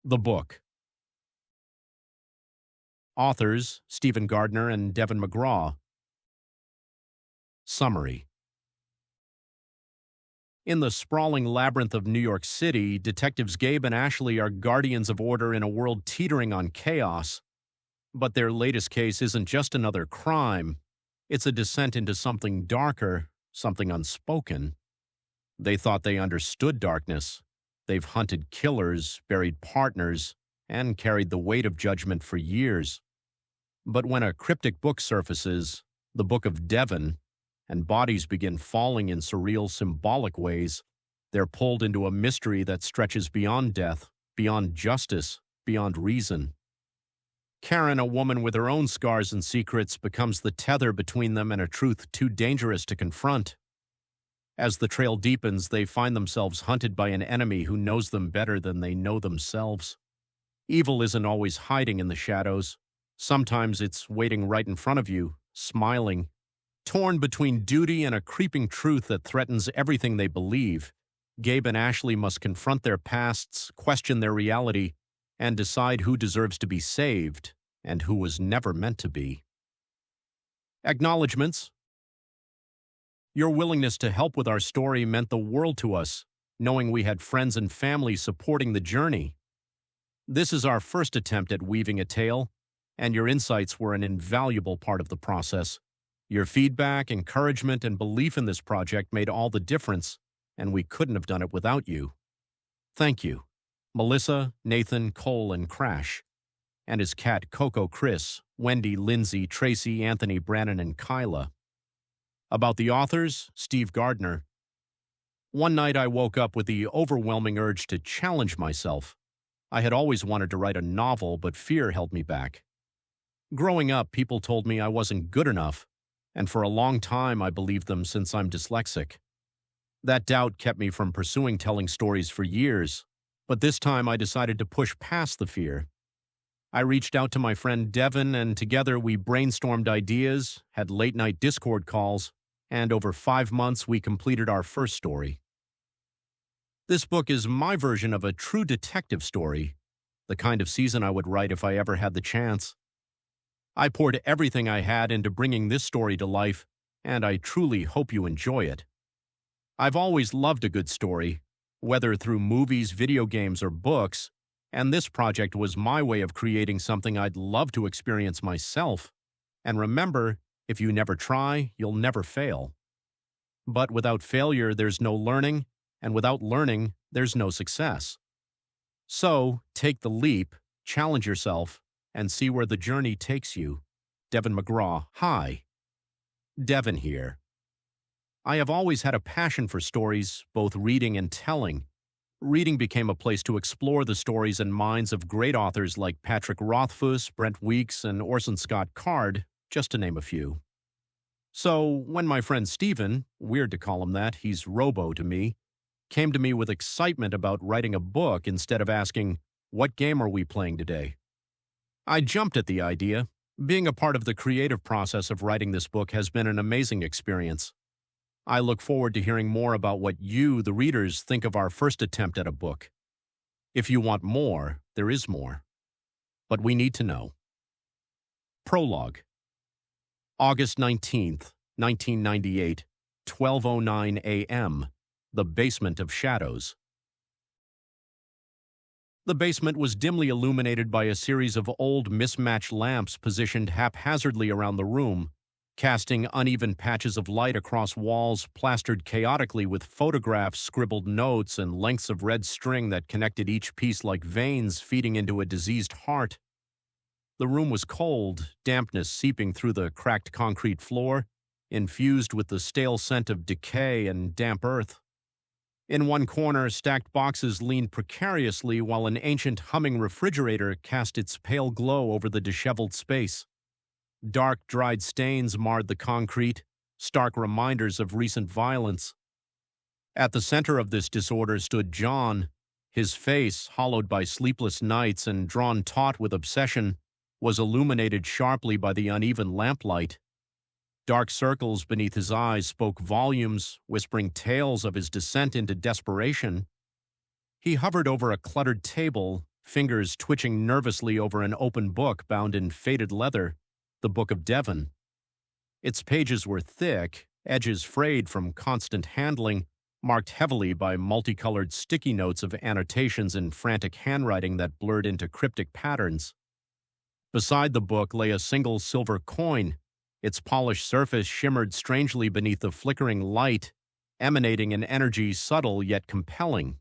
The book. Authors Stephen Gardner and Devin McGraw. Summary. In the sprawling labyrinth of New York City, detectives Gabe and Ashley are guardians of order in a world teetering on chaos. But their latest case isn't just another crime. It's a descent into something darker, something unspoken. They thought they understood darkness. They've hunted killers, buried partners, and carried the weight of judgment for years. But when a cryptic book surfaces, the Book of Devon, and bodies begin falling in surreal, symbolic ways, they're pulled into a mystery that stretches beyond death, beyond justice, beyond reason. Karen, a woman with her own scars and secrets, becomes the tether between them and a truth too dangerous to confront. As the trail deepens, they find themselves hunted by an enemy who knows them better than they know themselves. Evil isn't always hiding in the shadows. Sometimes it's waiting right in front of you, smiling. Torn between duty and a creeping truth that threatens everything they believe, Gabe and Ashley must confront their pasts, question their reality, and decide who deserves to be saved and who was never meant to be. Acknowledgements. Your willingness to help with our story meant the world to us, knowing we had friends and family supporting the journey. This is our first attempt at weaving a tale, and your insights were an invaluable part of the process. Your feedback, encouragement, and belief in this project made all the difference, and we couldn't have done it without you. Thank you. Melissa, Nathan, Cole, and Crash, and his cat Coco, Chris, Wendy, Lindsay, Tracy, Anthony, Brannon, and Kyla. About the authors, Steve Gardner. One night I woke up with the overwhelming urge to challenge myself. I had always wanted to write a novel, but fear held me back. Growing up, people told me I wasn't good enough, and for a long time I believed them since I'm dyslexic. That doubt kept me from pursuing telling stories for years, but this time I decided to push past the fear. I reached out to my friend Devin, and together we brainstormed ideas, had late-night Discord calls, and over 5 months we completed our first story. This book is my version of a true detective story, the kind of season I would write if I ever had the chance. I poured everything I had into bringing this story to life, and I truly hope you enjoy it. I've always loved a good story, whether through movies, video games, or books, and this project was my way of creating something I'd love to experience myself. And remember, if you never try, you'll never fail. But without failure, there's no learning, and without learning, there's no success. So, take the leap, challenge yourself, and see where the journey takes you. Devin McGraw. Hi. Devin here. I have always had a passion for stories, both reading and telling. Reading became a place to explore the stories and minds of great authors like Patrick Rothfuss, Brent Weeks, and Orson Scott Card, just to name a few. So, when my friend Stephen, weird to call him that, he's Robo to me, came to me with excitement about writing a book instead of asking, "What game are we playing today?" I jumped at the idea. Being a part of the creative process of writing this book has been an amazing experience. I look forward to hearing more about what you, the readers, think of our first attempt at a book. If you want more, there is more. But we need to know. Prologue. August 19th, 1998, 12:09 a.m., the Basement of Shadows. The basement was dimly illuminated by a series of old mismatched lamps positioned haphazardly around the room, casting uneven patches of light across walls plastered chaotically with photographs, scribbled notes, and lengths of red string that connected each piece like veins feeding into a diseased heart. The room was cold, dampness seeping through the cracked concrete floor, infused with the stale scent of decay and damp earth. In one corner, stacked boxes leaned precariously while an ancient humming refrigerator cast its pale glow over the disheveled space. Dark, dried stains marred the concrete, stark reminders of recent violence. At the center of this disorder stood John. His face, hollowed by sleepless nights and drawn taut with obsession, was illuminated sharply by the uneven lamplight. Dark circles beneath his eyes spoke volumes, whispering tales of his descent into desperation. He hovered over a cluttered table, fingers twitching nervously over an open book bound in faded leather, the Book of Devon. Its pages were thick, edges frayed from constant handling, marked heavily by multicolored sticky notes of annotations in frantic handwriting that blurred into cryptic patterns. Beside the book lay a single silver coin. Its polished surface shimmered strangely beneath the flickering light, emanating an energy subtle yet compelling.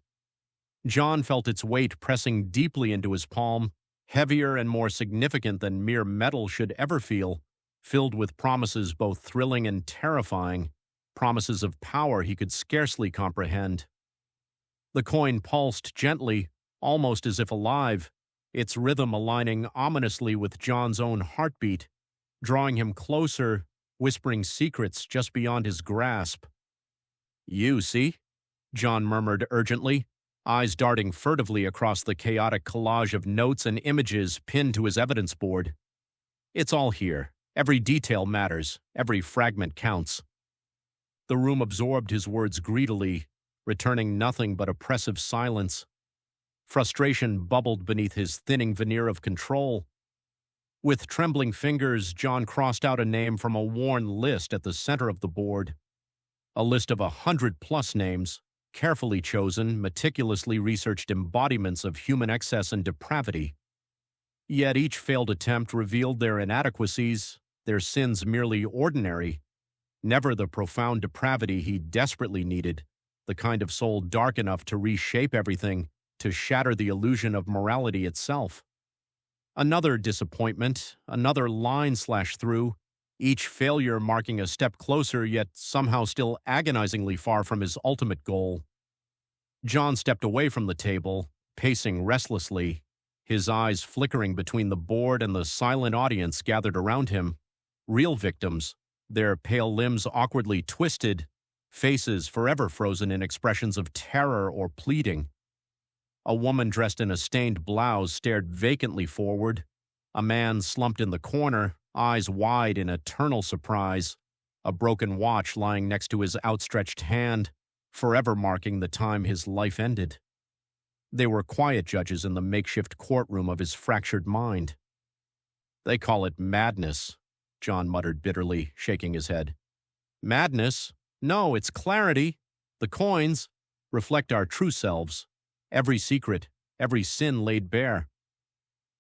John felt its weight pressing deeply into his palm, heavier and more significant than mere metal should ever feel, filled with promises both thrilling and terrifying, promises of power he could scarcely comprehend. The coin pulsed gently, almost as if alive, its rhythm aligning ominously with John's own heartbeat, drawing him closer, whispering secrets just beyond his grasp. "You see?" John murmured urgently, eyes darting furtively across the chaotic collage of notes and images pinned to his evidence board. "It's all here. Every detail matters. Every fragment counts." The room absorbed his words greedily, returning nothing but oppressive silence. Frustration bubbled beneath his thinning veneer of control. With trembling fingers, John crossed out a name from a worn list at the center of the board. A list of 100+ names, carefully chosen, meticulously researched embodiments of human excess and depravity. Yet each failed attempt revealed their inadequacies, their sins merely ordinary, never the profound depravity he desperately needed, the kind of soul dark enough to reshape everything, to shatter the illusion of morality itself. Another disappointment, another line slashed through, each failure marking a step closer yet somehow still agonizingly far from his ultimate goal. John stepped away from the table, pacing restlessly, his eyes flickering between the board and the silent audience gathered around him, real victims, their pale limbs awkwardly twisted, faces forever frozen in expressions of terror or pleading. A woman dressed in a stained blouse stared vacantly forward, a man slumped in the corner, eyes wide in eternal surprise, a broken watch lying next to his outstretched hand, forever marking the time his life ended. They were quiet judges in the makeshift courtroom of his fractured mind. "They call it madness," John muttered bitterly, shaking his head. "Madness? No, it's clarity. The coins reflect our true selves, every secret, every sin laid bare."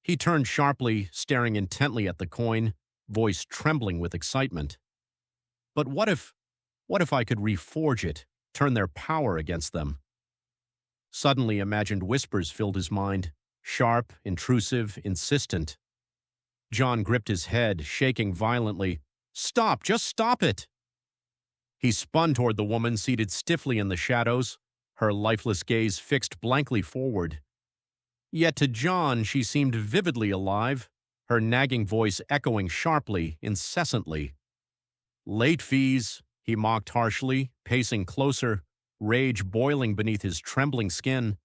He turned sharply, staring intently at the coin, voice trembling with excitement. "But what if I could reforge it, turn their power against them?" Suddenly imagined whispers filled his mind, sharp, intrusive, insistent. John gripped his head, shaking violently. "Stop! Just stop it!" He spun toward the woman seated stiffly in the shadows, her lifeless gaze fixed blankly forward. Yet to John she seemed vividly alive, her nagging voice echoing sharply, incessantly. "Late fees," he mocked harshly, pacing closer, rage boiling beneath his trembling skin.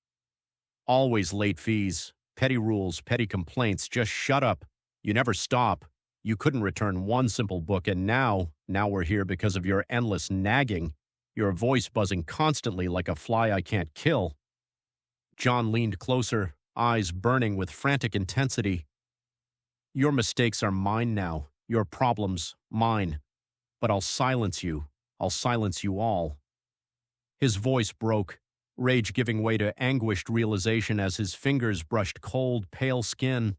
"Always late fees, petty rules, petty complaints, just shut up. You never stop. You couldn't return one simple book, and now we're here because of your endless nagging, your voice buzzing constantly like a fly I can't kill." John leaned closer, eyes burning with frantic intensity. "Your mistakes are mine now, your problems, mine. But I'll silence you. I'll silence you all." His voice broke, rage giving way to anguished realization as his fingers brushed cold, pale skin.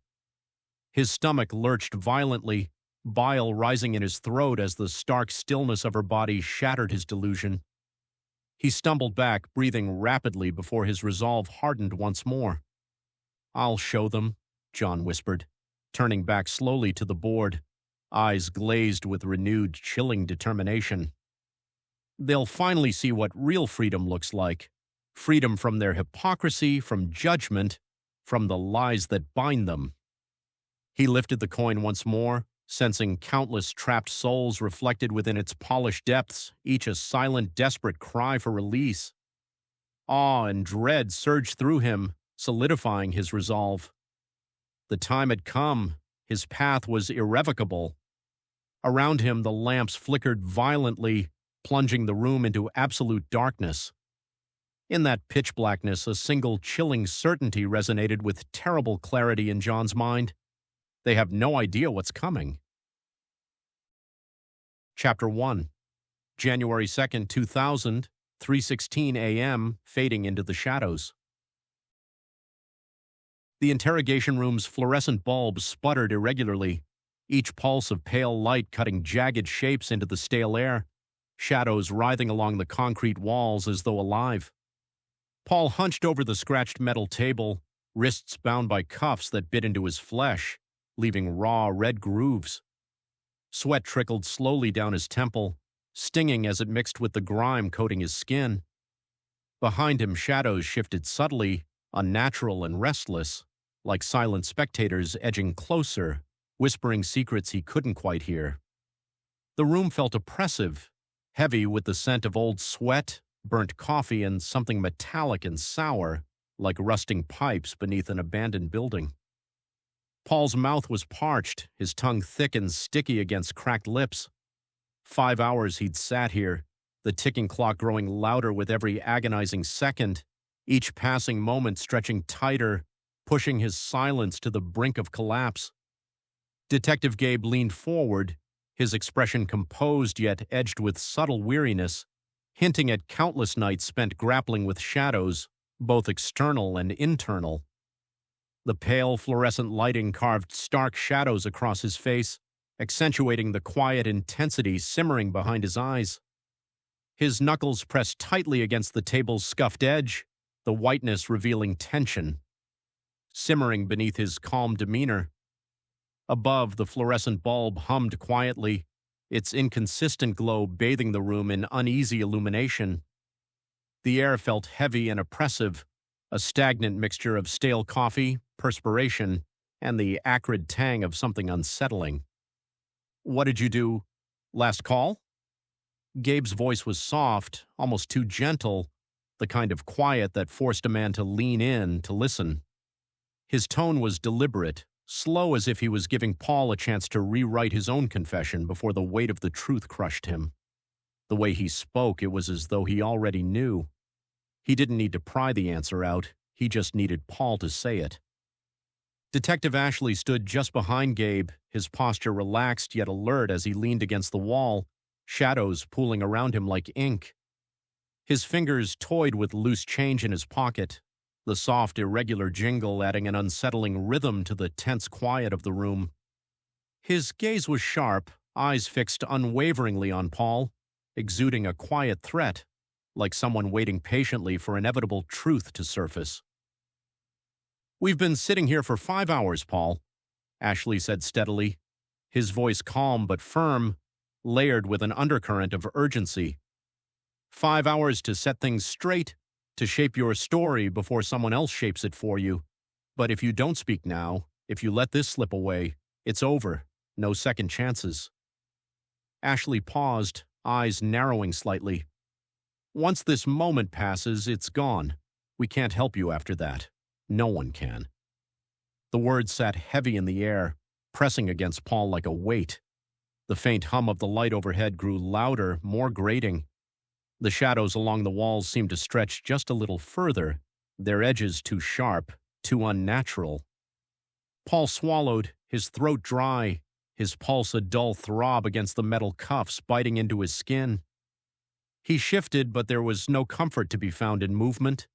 His stomach lurched violently, bile rising in his throat as the stark stillness of her body shattered his delusion. He stumbled back, breathing rapidly before his resolve hardened once more. "I'll show them," John whispered, turning back slowly to the board, eyes glazed with renewed, chilling determination. "They'll finally see what real freedom looks like. Freedom from their hypocrisy, from judgment, from the lies that bind them." He lifted the coin once more, sensing countless trapped souls reflected within its polished depths, each a silent, desperate cry for release. Awe and dread surged through him, solidifying his resolve. The time had come. His path was irrevocable. Around him, the lamps flickered violently, plunging the room into absolute darkness. In that pitch blackness, a single chilling certainty resonated with terrible clarity in John's mind. They have no idea what's coming. Chapter 1. January 2nd, 2000, 3:16 a.m., fading into the shadows. The interrogation room's fluorescent bulbs sputtered irregularly, each pulse of pale light cutting jagged shapes into the stale air, shadows writhing along the concrete walls as though alive. Paul hunched over the scratched metal table, wrists bound by cuffs that bit into his flesh, leaving raw red grooves. Sweat trickled slowly down his temple, stinging as it mixed with the grime coating his skin. Behind him, shadows shifted subtly, unnatural and restless, like silent spectators edging closer, whispering secrets he couldn't quite hear. The room felt oppressive, heavy with the scent of old sweat, burnt coffee, and something metallic and sour, like rusting pipes beneath an abandoned building. Paul's mouth was parched, his tongue thick and sticky against cracked lips. 5 hours he'd sat here, the ticking clock growing louder with every agonizing second, each passing moment stretching tighter, pushing his silence to the brink of collapse. Detective Gabe leaned forward, his expression composed yet edged with subtle weariness, hinting at countless nights spent grappling with shadows, both external and internal. The pale fluorescent lighting carved stark shadows across his face, accentuating the quiet intensity simmering behind his eyes. His knuckles pressed tightly against the table's scuffed edge, the whiteness revealing tension. Simmering beneath his calm demeanor. Above, the fluorescent bulb hummed quietly, its inconsistent glow bathing the room in uneasy illumination. The air felt heavy and oppressive, a stagnant mixture of stale coffee, perspiration, and the acrid tang of something unsettling. "What did you do? Last call?" Gabe's voice was soft, almost too gentle, the kind of quiet that forced a man to lean in to listen. His tone was deliberate, slow as if he was giving Paul a chance to rewrite his own confession before the weight of the truth crushed him. The way he spoke, it was as though he already knew. He didn't need to pry the answer out, he just needed Paul to say it. Detective Ashley stood just behind Gabe, his posture relaxed yet alert as he leaned against the wall, shadows pooling around him like ink. His fingers toyed with loose change in his pocket, the soft, irregular jingle adding an unsettling rhythm to the tense quiet of the room. His gaze was sharp, eyes fixed unwaveringly on Paul, exuding a quiet threat, like someone waiting patiently for inevitable truth to surface. "We've been sitting here for 5 hours, Paul," Ashley said steadily, his voice calm but firm, layered with an undercurrent of urgency. 5 hours to set things straight, to shape your story before someone else shapes it for you. But if you don't speak now, if you let this slip away, it's over. No second chances. Ashley paused, eyes narrowing slightly. "Once this moment passes, it's gone. We can't help you after that. No one can." The words sat heavy in the air, pressing against Paul like a weight. The faint hum of the light overhead grew louder, more grating. The shadows along the walls seemed to stretch just a little further, their edges too sharp, too unnatural. Paul swallowed, his throat dry, his pulse a dull throb against the metal cuffs biting into his skin. He shifted, but there was no comfort to be found in movement.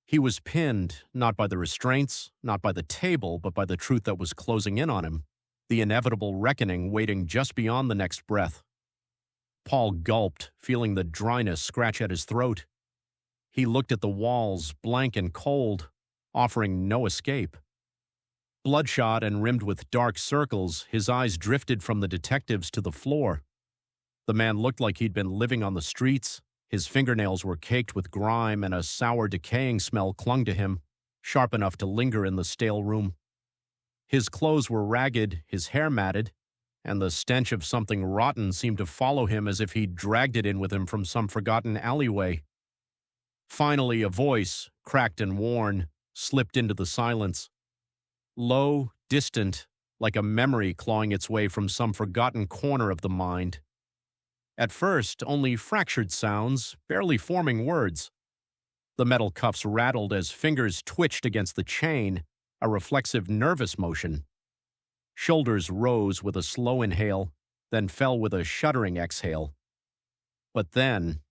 He was pinned, not by the restraints, not by the table, but by the truth that was closing in on him, the inevitable reckoning waiting just beyond the next breath. Paul gulped, feeling the dryness scratch at his throat. He looked at the walls, blank and cold, offering no escape. Bloodshot and rimmed with dark circles, his eyes drifted from the detectives to the floor. The man looked like he'd been living on the streets. His fingernails were caked with grime, and a sour, decaying smell clung to him, sharp enough to linger in the stale room. His clothes were ragged, his hair matted, and the stench of something rotten seemed to follow him as if he'd dragged it in with him from some forgotten alleyway. Finally, a voice, cracked and worn, slipped into the silence. Low, distant, like a memory clawing its way from some forgotten corner of the mind. At first, only fractured sounds, barely forming words. The metal cuffs rattled as fingers twitched against the chain, a reflexive nervous motion. Shoulders rose with a slow inhale, then fell with a shuddering exhale. But then,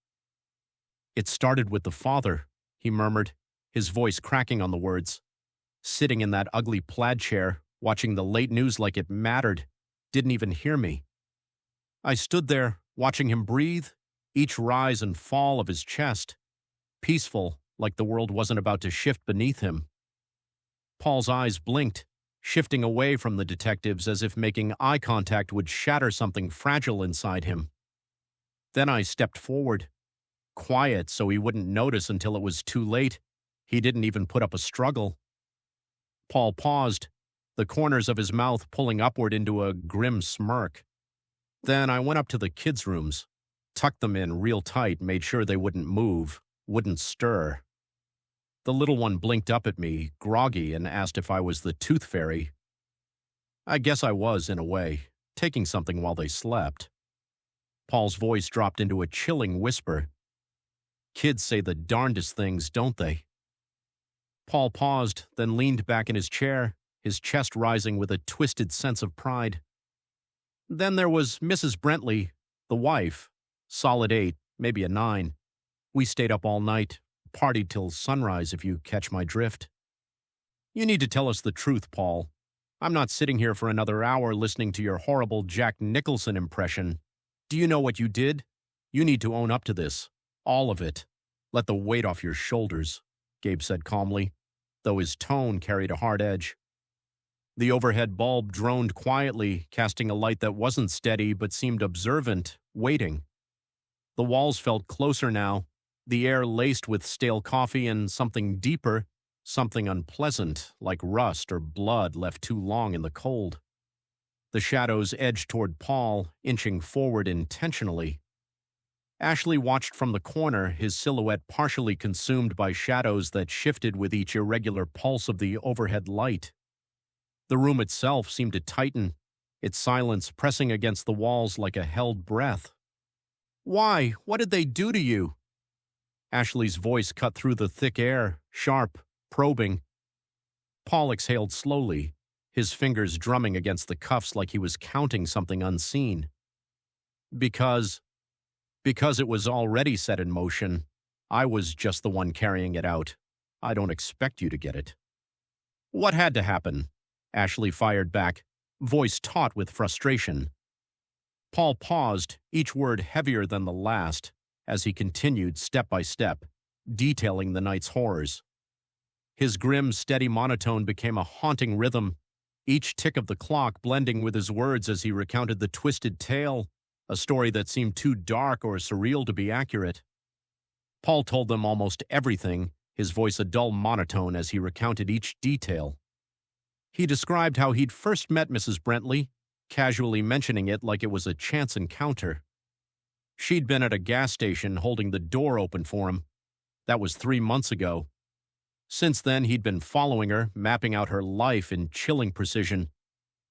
"It started with the father," he murmured, his voice cracking on the words. "Sitting in that ugly plaid chair, watching the late news like it mattered, didn't even hear me. I stood there, watching him breathe, each rise and fall of his chest, peaceful, like the world wasn't about to shift beneath him." Paul's eyes blinked, shifting away from the detectives as if making eye contact would shatter something fragile inside him. Then I stepped forward, quiet so he wouldn't notice until it was too late. He didn't even put up a struggle. Paul paused, the corners of his mouth pulling upward into a grim smirk. Then I went up to the kids' rooms, tucked them in real tight, made sure they wouldn't move, wouldn't stir. The little one blinked up at me, groggy, and asked if I was the tooth fairy. I guess I was, in a way, taking something while they slept. Paul's voice dropped into a chilling whisper. Kids say the darndest things, don't they? Paul paused, then leaned back in his chair, his chest rising with a twisted sense of pride. Then there was Mrs. Brentley, the wife, solid 8, maybe a 9. We stayed up all night, partied till sunrise, if you catch my drift. You need to tell us the truth, Paul. I'm not sitting here for another hour listening to your horrible Jack Nicholson impression. Do you know what you did? You need to own up to this. All of it. Let the weight off your shoulders, Gabe said calmly, though his tone carried a hard edge. The overhead bulb droned quietly, casting a light that wasn't steady but seemed observant, waiting. The walls felt closer now, the air laced with stale coffee and something deeper, something unpleasant, like rust or blood left too long in the cold. The shadows edged toward Paul, inching forward intentionally. Ashley watched from the corner, his silhouette partially consumed by shadows that shifted with each irregular pulse of the overhead light. The room itself seemed to tighten, its silence pressing against the walls like a held breath. "Why? What did they do to you?" Ashley's voice cut through the thick air, sharp, probing. Paul exhaled slowly, his fingers drumming against the cuffs like he was counting something unseen. Because it was already set in motion. I was just the one carrying it out. I don't expect you to get it. What had to happen? Ashley fired back, voice taut with frustration. Paul paused, each word heavier than the last, as he continued step by step, detailing the night's horrors. His grim, steady monotone became a haunting rhythm, each tick of the clock blending with his words as he recounted the twisted tale, a story that seemed too dark or surreal to be accurate. Paul told them almost everything, his voice a dull monotone as he recounted each detail. He described how he'd first met Mrs. Brentley, casually mentioning it like it was a chance encounter. She'd been at a gas station holding the door open for him. That was 3 months ago. Since then, he'd been following her, mapping out her life in chilling precision.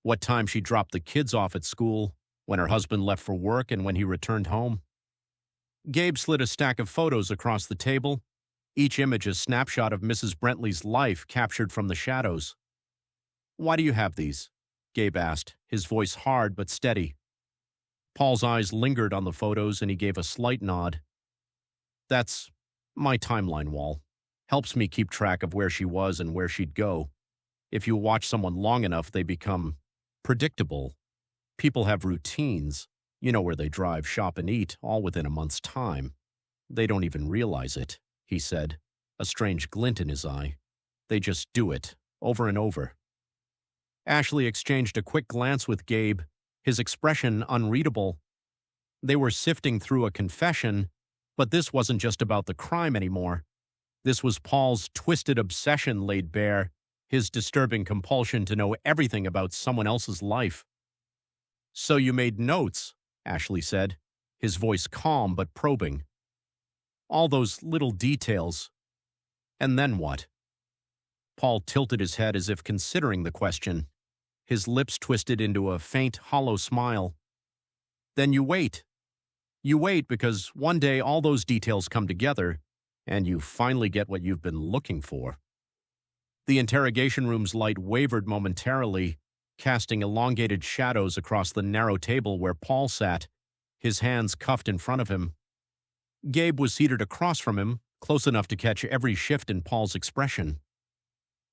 What time she dropped the kids off at school, when her husband left for work, and when he returned home. Gabe slid a stack of photos across the table, each image a snapshot of Mrs. Brentley's life captured from the shadows. "Why do you have these?" Gabe asked, his voice hard but steady. Paul's eyes lingered on the photos and he gave a slight nod. "That's my timeline wall. Helps me keep track of where she was and where she'd go. If you watch someone long enough, they become predictable. People have routines. You know where they drive, shop, and eat, all within a month's time. They don't even realize it," he said, a strange glint in his eye. "They just do it, over and over." Ashley exchanged a quick glance with Gabe, his expression unreadable. They were sifting through a confession, but this wasn't just about the crime anymore. This was Paul's twisted obsession laid bare, his disturbing compulsion to know everything about someone else's life. "So you made notes," Ashley said, his voice calm but probing. "All those little details. And then what?" Paul tilted his head as if considering the question. His lips twisted into a faint, hollow smile. "Then you wait. You wait because one day all those details come together, and you finally get what you've been looking for. The interrogation room's light wavered momentarily, casting elongated shadows across the narrow table where Paul sat, his hands cuffed in front of him. Gabe was seated across from him, close enough to catch every shift in Paul's expression.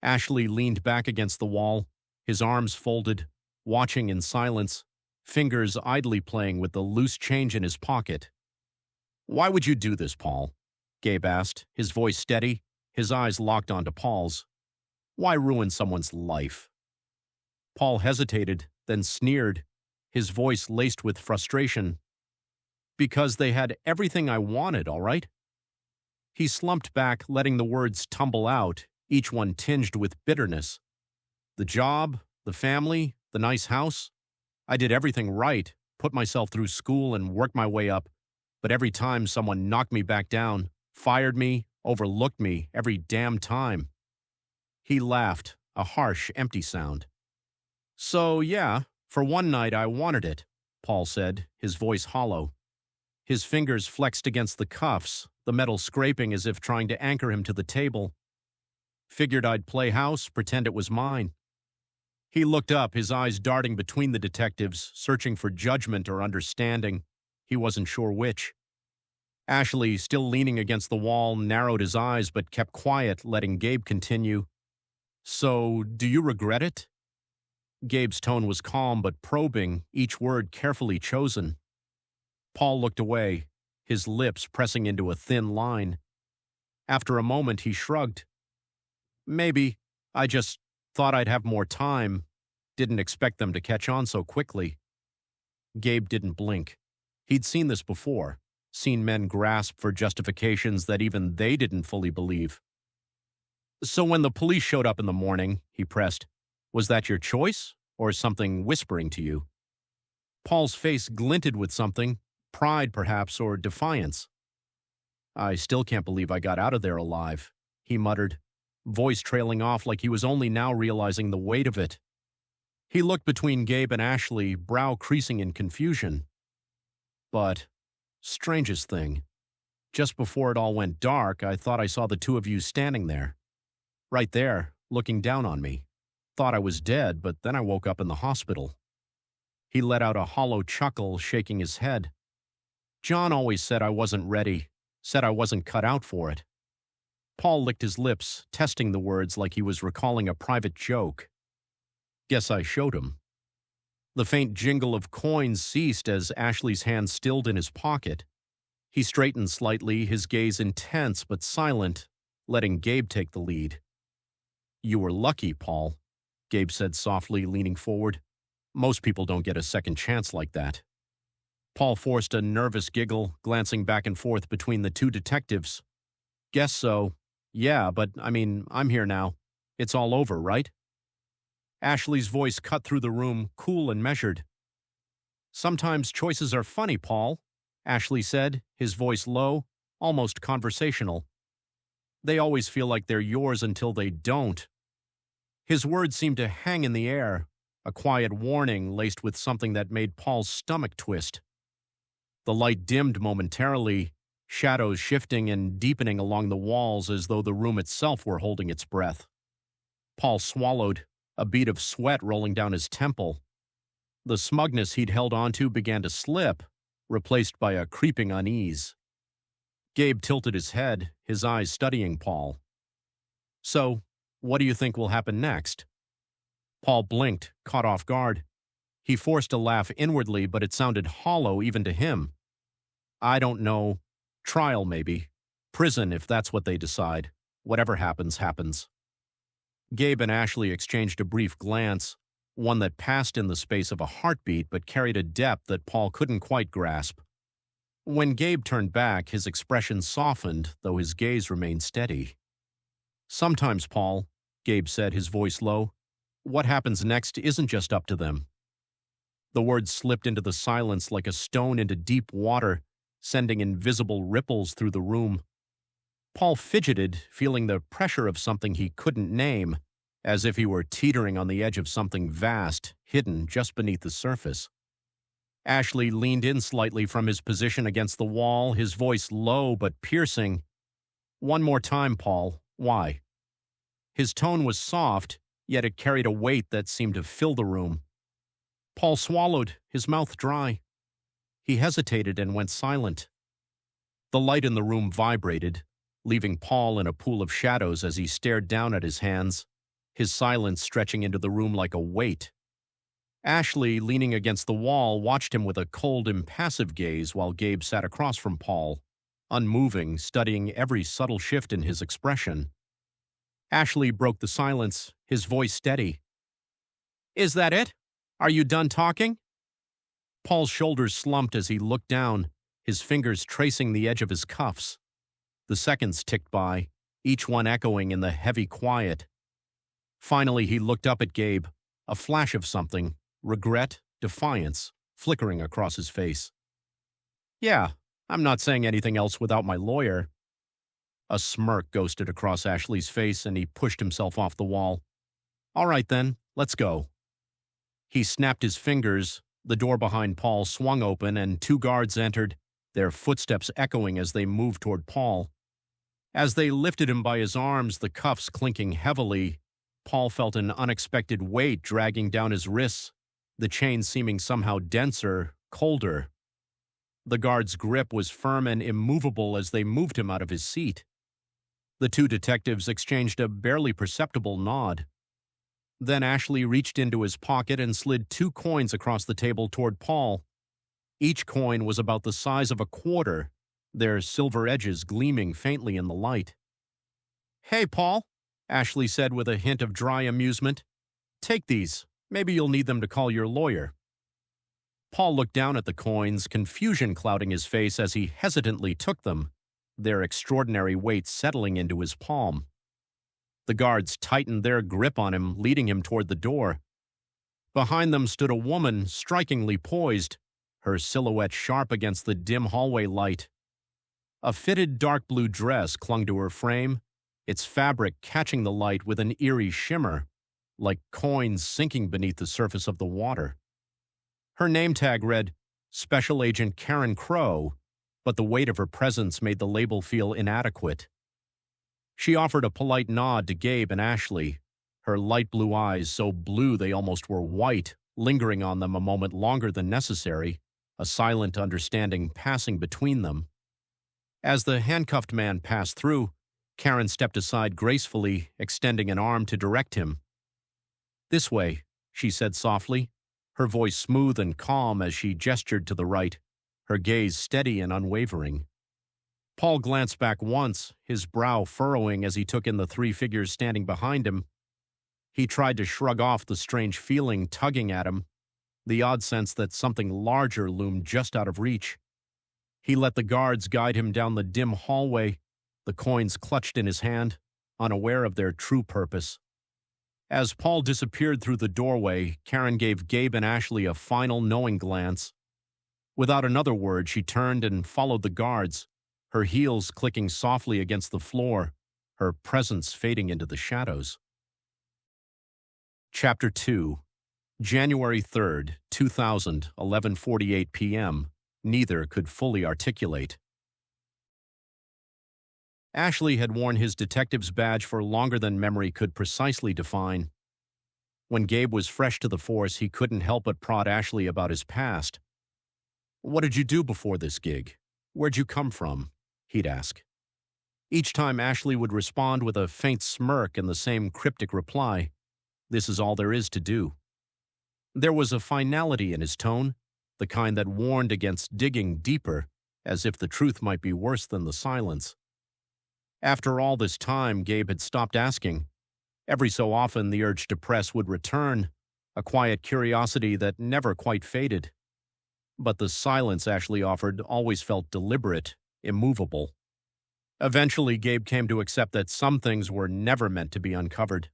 Ashley leaned back against the wall, his arms folded, watching in silence, fingers idly playing with the loose change in his pocket. "Why would you do this, Paul?" Gabe asked, his voice steady, his eyes locked onto Paul's. "Why ruin someone's life?" Paul hesitated, then sneered, his voice laced with frustration. "Because they had everything I wanted, all right?" He slumped back, letting the words tumble out, each one tinged with bitterness. "The job, the family, the nice house. I did everything right, put myself through school and worked my way up, but every time someone knocked me back down, fired me, overlooked me, every damn time." He laughed, a harsh, empty sound. "So, yeah, for one night I wanted it," Paul said, his voice hollow. His fingers flexed against the cuffs, the metal scraping as if trying to anchor him to the table. "Figured I'd play house, pretend it was mine." He looked up, his eyes darting between the detectives, searching for judgment or understanding. He wasn't sure which. Ashley, still leaning against the wall, narrowed his eyes but kept quiet, letting Gabe continue. "So, do you regret it?" Gabe's tone was calm but probing, each word carefully chosen. Paul looked away, his lips pressing into a thin line. After a moment, he shrugged. "Maybe. I just thought I'd have more time. Didn't expect them to catch on so quickly." Gabe didn't blink. He'd seen this before, seen men grasp for justifications that even they didn't fully believe. "So when the police showed up in the morning," he pressed, "was that your choice, or something whispering to you?" Paul's face glinted with something, pride perhaps, or defiance. "I still can't believe I got out of there alive," he muttered, voice trailing off like he was only now realizing the weight of it. He looked between Gabe and Ashley, brow creasing in confusion. "But, strangest thing, just before it all went dark, I thought I saw the two of you standing there. Right there, looking down on me. Thought I was dead, but then I woke up in the hospital." He let out a hollow chuckle, shaking his head. "John always said I wasn't ready, said I wasn't cut out for it." Paul licked his lips, testing the words like he was recalling a private joke. "Guess I showed him." The faint jingle of coins ceased as Ashley's hand stilled in his pocket. He straightened slightly, his gaze intense but silent, letting Gabe take the lead. "You were lucky, Paul," Gabe said softly, leaning forward. "Most people don't get a second chance like that." Paul forced a nervous giggle, glancing back and forth between the two detectives. "Guess so. Yeah, but I'm here now. It's all over, right?" Ashley's voice cut through the room, cool and measured. "Sometimes choices are funny, Paul," Ashley said, his voice low, almost conversational. "They always feel like they're yours until they don't." His words seemed to hang in the air, a quiet warning laced with something that made Paul's stomach twist. The light dimmed momentarily, shadows shifting and deepening along the walls as though the room itself were holding its breath. Paul swallowed, a bead of sweat rolling down his temple. The smugness he'd held onto began to slip, replaced by a creeping unease. Gabe tilted his head, his eyes studying Paul. "So, what do you think will happen next?" Paul blinked, caught off guard. He forced a laugh inwardly, but it sounded hollow even to him. "I don't know. Trial, maybe. Prison, if that's what they decide. Whatever happens, happens." Gabe and Ashley exchanged a brief glance, one that passed in the space of a heartbeat but carried a depth that Paul couldn't quite grasp. When Gabe turned back, his expression softened, though his gaze remained steady. "Sometimes, Paul," Gabe said, his voice low, "what happens next isn't just up to them." The words slipped into the silence like a stone into deep water, sending invisible ripples through the room. Paul fidgeted, feeling the pressure of something he couldn't name, as if he were teetering on the edge of something vast, hidden just beneath the surface. Ashley leaned in slightly from his position against the wall, his voice low but piercing. "One more time, Paul. Why?" His tone was soft, yet it carried a weight that seemed to fill the room. Paul swallowed, his mouth dry. He hesitated and went silent. The light in the room vibrated, leaving Paul in a pool of shadows as he stared down at his hands, his silence stretching into the room like a weight. Ashley, leaning against the wall, watched him with a cold, impassive gaze while Gabe sat across from Paul, unmoving, studying every subtle shift in his expression. Ashley broke the silence, his voice steady. "Is that it? Are you done talking?" Paul's shoulders slumped as he looked down, his fingers tracing the edge of his cuffs. The seconds ticked by, each one echoing in the heavy quiet. Finally, he looked up at Gabe, a flash of something, regret, defiance, flickering across his face. "Yeah, I'm not saying anything else without my lawyer." A smirk ghosted across Ashley's face and he pushed himself off the wall. "All right then, let's go." He snapped his fingers, the door behind Paul swung open and 2 guards entered, their footsteps echoing as they moved toward Paul. As they lifted him by his arms, the cuffs clinking heavily, Paul felt an unexpected weight dragging down his wrists, the chain seeming somehow denser, colder. The guard's grip was firm and immovable as they moved him out of his seat. The 2 detectives exchanged a barely perceptible nod. Then Ashley reached into his pocket and slid 2 coins across the table toward Paul. Each coin was about the size of a quarter, their silver edges gleaming faintly in the light. "Hey, Paul," Ashley said with a hint of dry amusement. "Take these. Maybe you'll need them to call your lawyer." Paul looked down at the coins, confusion clouding his face as he hesitantly took them, their extraordinary weight settling into his palm. The guards tightened their grip on him, leading him toward the door. Behind them stood a woman, strikingly poised, her silhouette sharp against the dim hallway light. A fitted dark blue dress clung to her frame, its fabric catching the light with an eerie shimmer, like coins sinking beneath the surface of the water. Her name tag read, Special Agent Karen Crow, but the weight of her presence made the label feel inadequate. She offered a polite nod to Gabe and Ashley, her light blue eyes so blue they almost were white, lingering on them a moment longer than necessary, a silent understanding passing between them. As the handcuffed man passed through, Karen stepped aside gracefully, extending an arm to direct him. "This way," she said softly, her voice smooth and calm as she gestured to the right, her gaze steady and unwavering. Paul glanced back once, his brow furrowing as he took in the 3 figures standing behind him. He tried to shrug off the strange feeling tugging at him, the odd sense that something larger loomed just out of reach. He let the guards guide him down the dim hallway, the coins clutched in his hand, unaware of their true purpose. As Paul disappeared through the doorway, Karen gave Gabe and Ashley a final knowing glance. Without another word, she turned and followed the guards, her heels clicking softly against the floor, her presence fading into the shadows. Chapter 2. January 3rd, 2000, 11:48 p.m. Neither could fully articulate. Ashley had worn his detective's badge for longer than memory could precisely define. When Gabe was fresh to the force, he couldn't help but prod Ashley about his past. "What did you do before this gig? Where'd you come from?" he'd ask. Each time Ashley would respond with a faint smirk and the same cryptic reply, "This is all there is to do." There was a finality in his tone, the kind that warned against digging deeper, as if the truth might be worse than the silence. After all this time, Gabe had stopped asking. Every so often, the urge to press would return, a quiet curiosity that never quite faded. But the silence Ashley offered always felt deliberate, immovable. Eventually, Gabe came to accept that some things were never meant to be uncovered.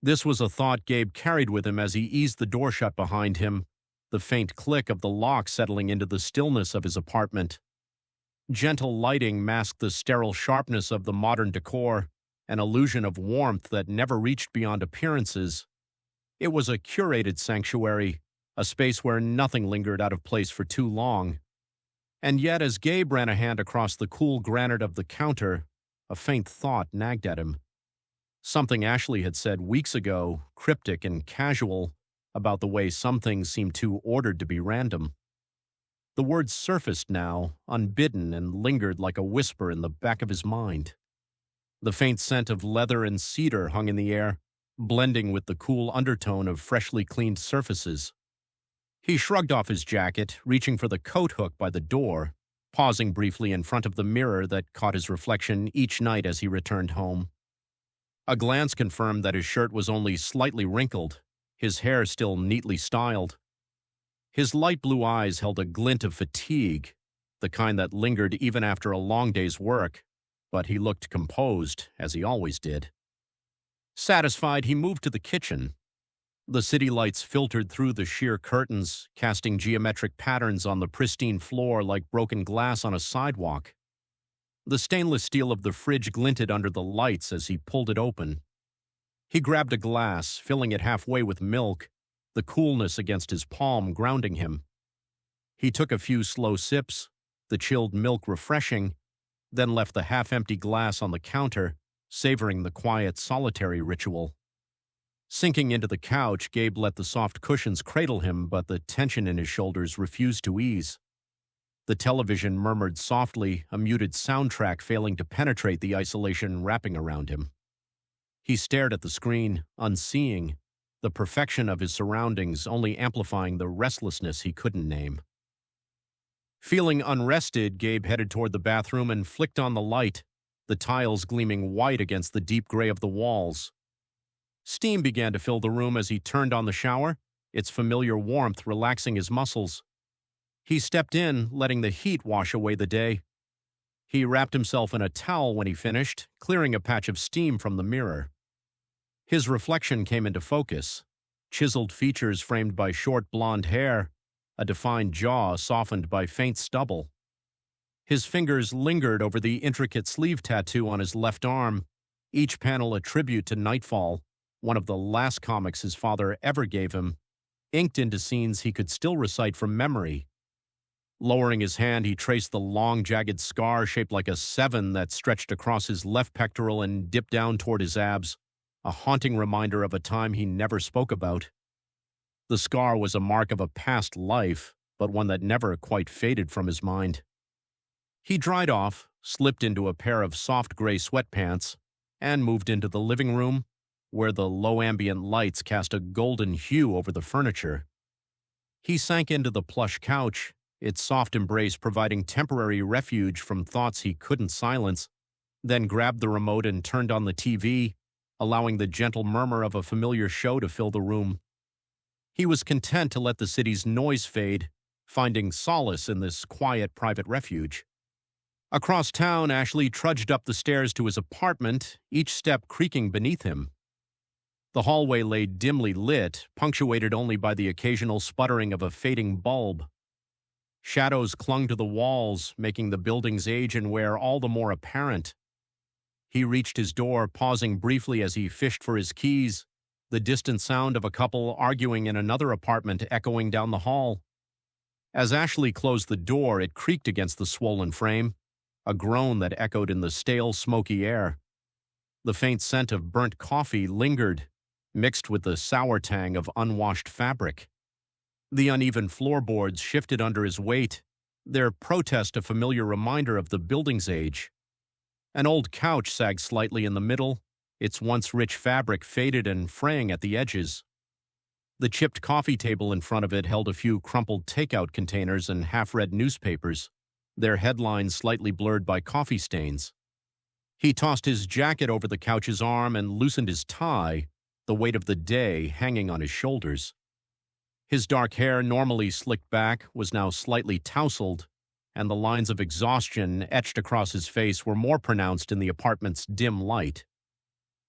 This was a thought Gabe carried with him as he eased the door shut behind him, the faint click of the lock settling into the stillness of his apartment. Gentle lighting masked the sterile sharpness of the modern decor, an illusion of warmth that never reached beyond appearances. It was a curated sanctuary, a space where nothing lingered out of place for too long. And yet, as Gabe ran a hand across the cool granite of the counter, a faint thought nagged at him. Something Ashley had said weeks ago, cryptic and casual, about the way some things seemed too ordered to be random. The words surfaced now, unbidden, and lingered like a whisper in the back of his mind. The faint scent of leather and cedar hung in the air, blending with the cool undertone of freshly cleaned surfaces. He shrugged off his jacket, reaching for the coat hook by the door, pausing briefly in front of the mirror that caught his reflection each night as he returned home. A glance confirmed that his shirt was only slightly wrinkled, his hair still neatly styled. His light blue eyes held a glint of fatigue, the kind that lingered even after a long day's work, but he looked composed, as he always did. Satisfied, he moved to the kitchen. The city lights filtered through the sheer curtains, casting geometric patterns on the pristine floor like broken glass on a sidewalk. The stainless steel of the fridge glinted under the lights as he pulled it open. He grabbed a glass, filling it halfway with milk, the coolness against his palm grounding him. He took a few slow sips, the chilled milk refreshing, then left the half-empty glass on the counter, savoring the quiet, solitary ritual. Sinking into the couch, Gabe let the soft cushions cradle him, but the tension in his shoulders refused to ease. The television murmured softly, a muted soundtrack failing to penetrate the isolation wrapping around him. He stared at the screen, unseeing, the perfection of his surroundings only amplifying the restlessness he couldn't name. Feeling unrested, Gabe headed toward the bathroom and flicked on the light, the tiles gleaming white against the deep gray of the walls. Steam began to fill the room as he turned on the shower, its familiar warmth relaxing his muscles. He stepped in, letting the heat wash away the day. He wrapped himself in a towel when he finished, clearing a patch of steam from the mirror. His reflection came into focus, chiseled features framed by short blonde hair, a defined jaw softened by faint stubble. His fingers lingered over the intricate sleeve tattoo on his left arm, each panel a tribute to Nightfall, one of the last comics his father ever gave him, inked into scenes he could still recite from memory. Lowering his hand, he traced the long, jagged scar shaped like a 7 that stretched across his left pectoral and dipped down toward his abs, a haunting reminder of a time he never spoke about. The scar was a mark of a past life, but one that never quite faded from his mind. He dried off, slipped into a pair of soft gray sweatpants, and moved into the living room, where the low ambient lights cast a golden hue over the furniture. He sank into the plush couch, its soft embrace providing temporary refuge from thoughts he couldn't silence, then grabbed the remote and turned on the TV, allowing the gentle murmur of a familiar show to fill the room. He was content to let the city's noise fade, finding solace in this quiet private refuge. Across town, Ashley trudged up the stairs to his apartment, each step creaking beneath him. The hallway lay dimly lit, punctuated only by the occasional sputtering of a fading bulb. Shadows clung to the walls, making the building's age and wear all the more apparent. He reached his door, pausing briefly as he fished for his keys, the distant sound of a couple arguing in another apartment echoing down the hall. As Ashley closed the door, it creaked against the swollen frame, a groan that echoed in the stale, smoky air. The faint scent of burnt coffee lingered, mixed with the sour tang of unwashed fabric. The uneven floorboards shifted under his weight, their protest a familiar reminder of the building's age. An old couch sagged slightly in the middle, its once rich fabric faded and fraying at the edges. The chipped coffee table in front of it held a few crumpled takeout containers and half-read newspapers, their headlines slightly blurred by coffee stains. He tossed his jacket over the couch's arm and loosened his tie, the weight of the day hanging on his shoulders. His dark hair, normally slicked back, was now slightly tousled, and the lines of exhaustion etched across his face were more pronounced in the apartment's dim light.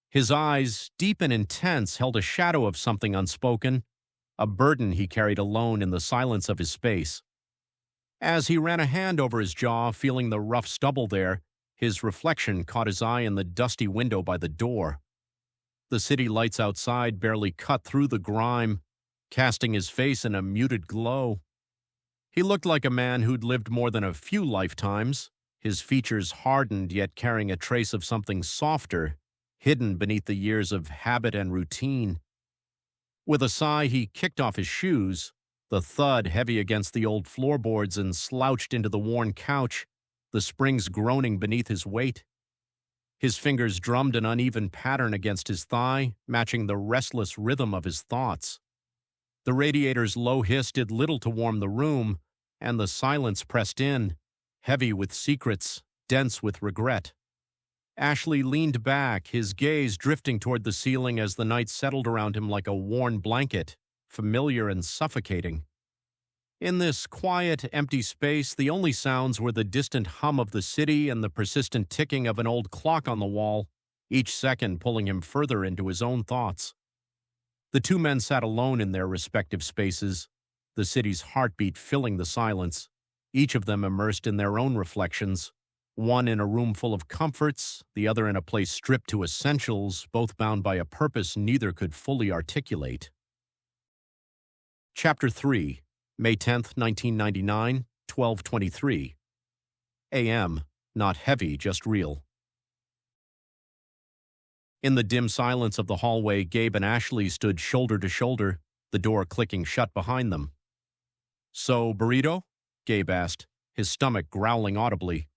His eyes, deep and intense, held a shadow of something unspoken, a burden he carried alone in the silence of his space. As he ran a hand over his jaw, feeling the rough stubble there, his reflection caught his eye in the dusty window by the door. The city lights outside barely cut through the grime, casting his face in a muted glow. He looked like a man who'd lived more than a few lifetimes, his features hardened yet carrying a trace of something softer, hidden beneath the years of habit and routine. With a sigh, he kicked off his shoes, the thud heavy against the old floorboards, and slouched into the worn couch, the springs groaning beneath his weight. His fingers drummed an uneven pattern against his thigh, matching the restless rhythm of his thoughts. The radiator's low hiss did little to warm the room, and the silence pressed in, heavy with secrets, dense with regret. Ashley leaned back, his gaze drifting toward the ceiling as the night settled around him like a worn blanket, familiar and suffocating. In this quiet, empty space, the only sounds were the distant hum of the city and the persistent ticking of an old clock on the wall, each second pulling him further into his own thoughts. The two men sat alone in their respective spaces, the city's heartbeat filling the silence, each of them immersed in their own reflections, one in a room full of comforts, the other in a place stripped to essentials, both bound by a purpose neither could fully articulate. Chapter 3, May 10th, 1999, 12:23. A.M., not heavy, just real. In the dim silence of the hallway, Gabe and Ashley stood shoulder to shoulder, the door clicking shut behind them. "So, burrito?" Gabe asked, his stomach growling audibly.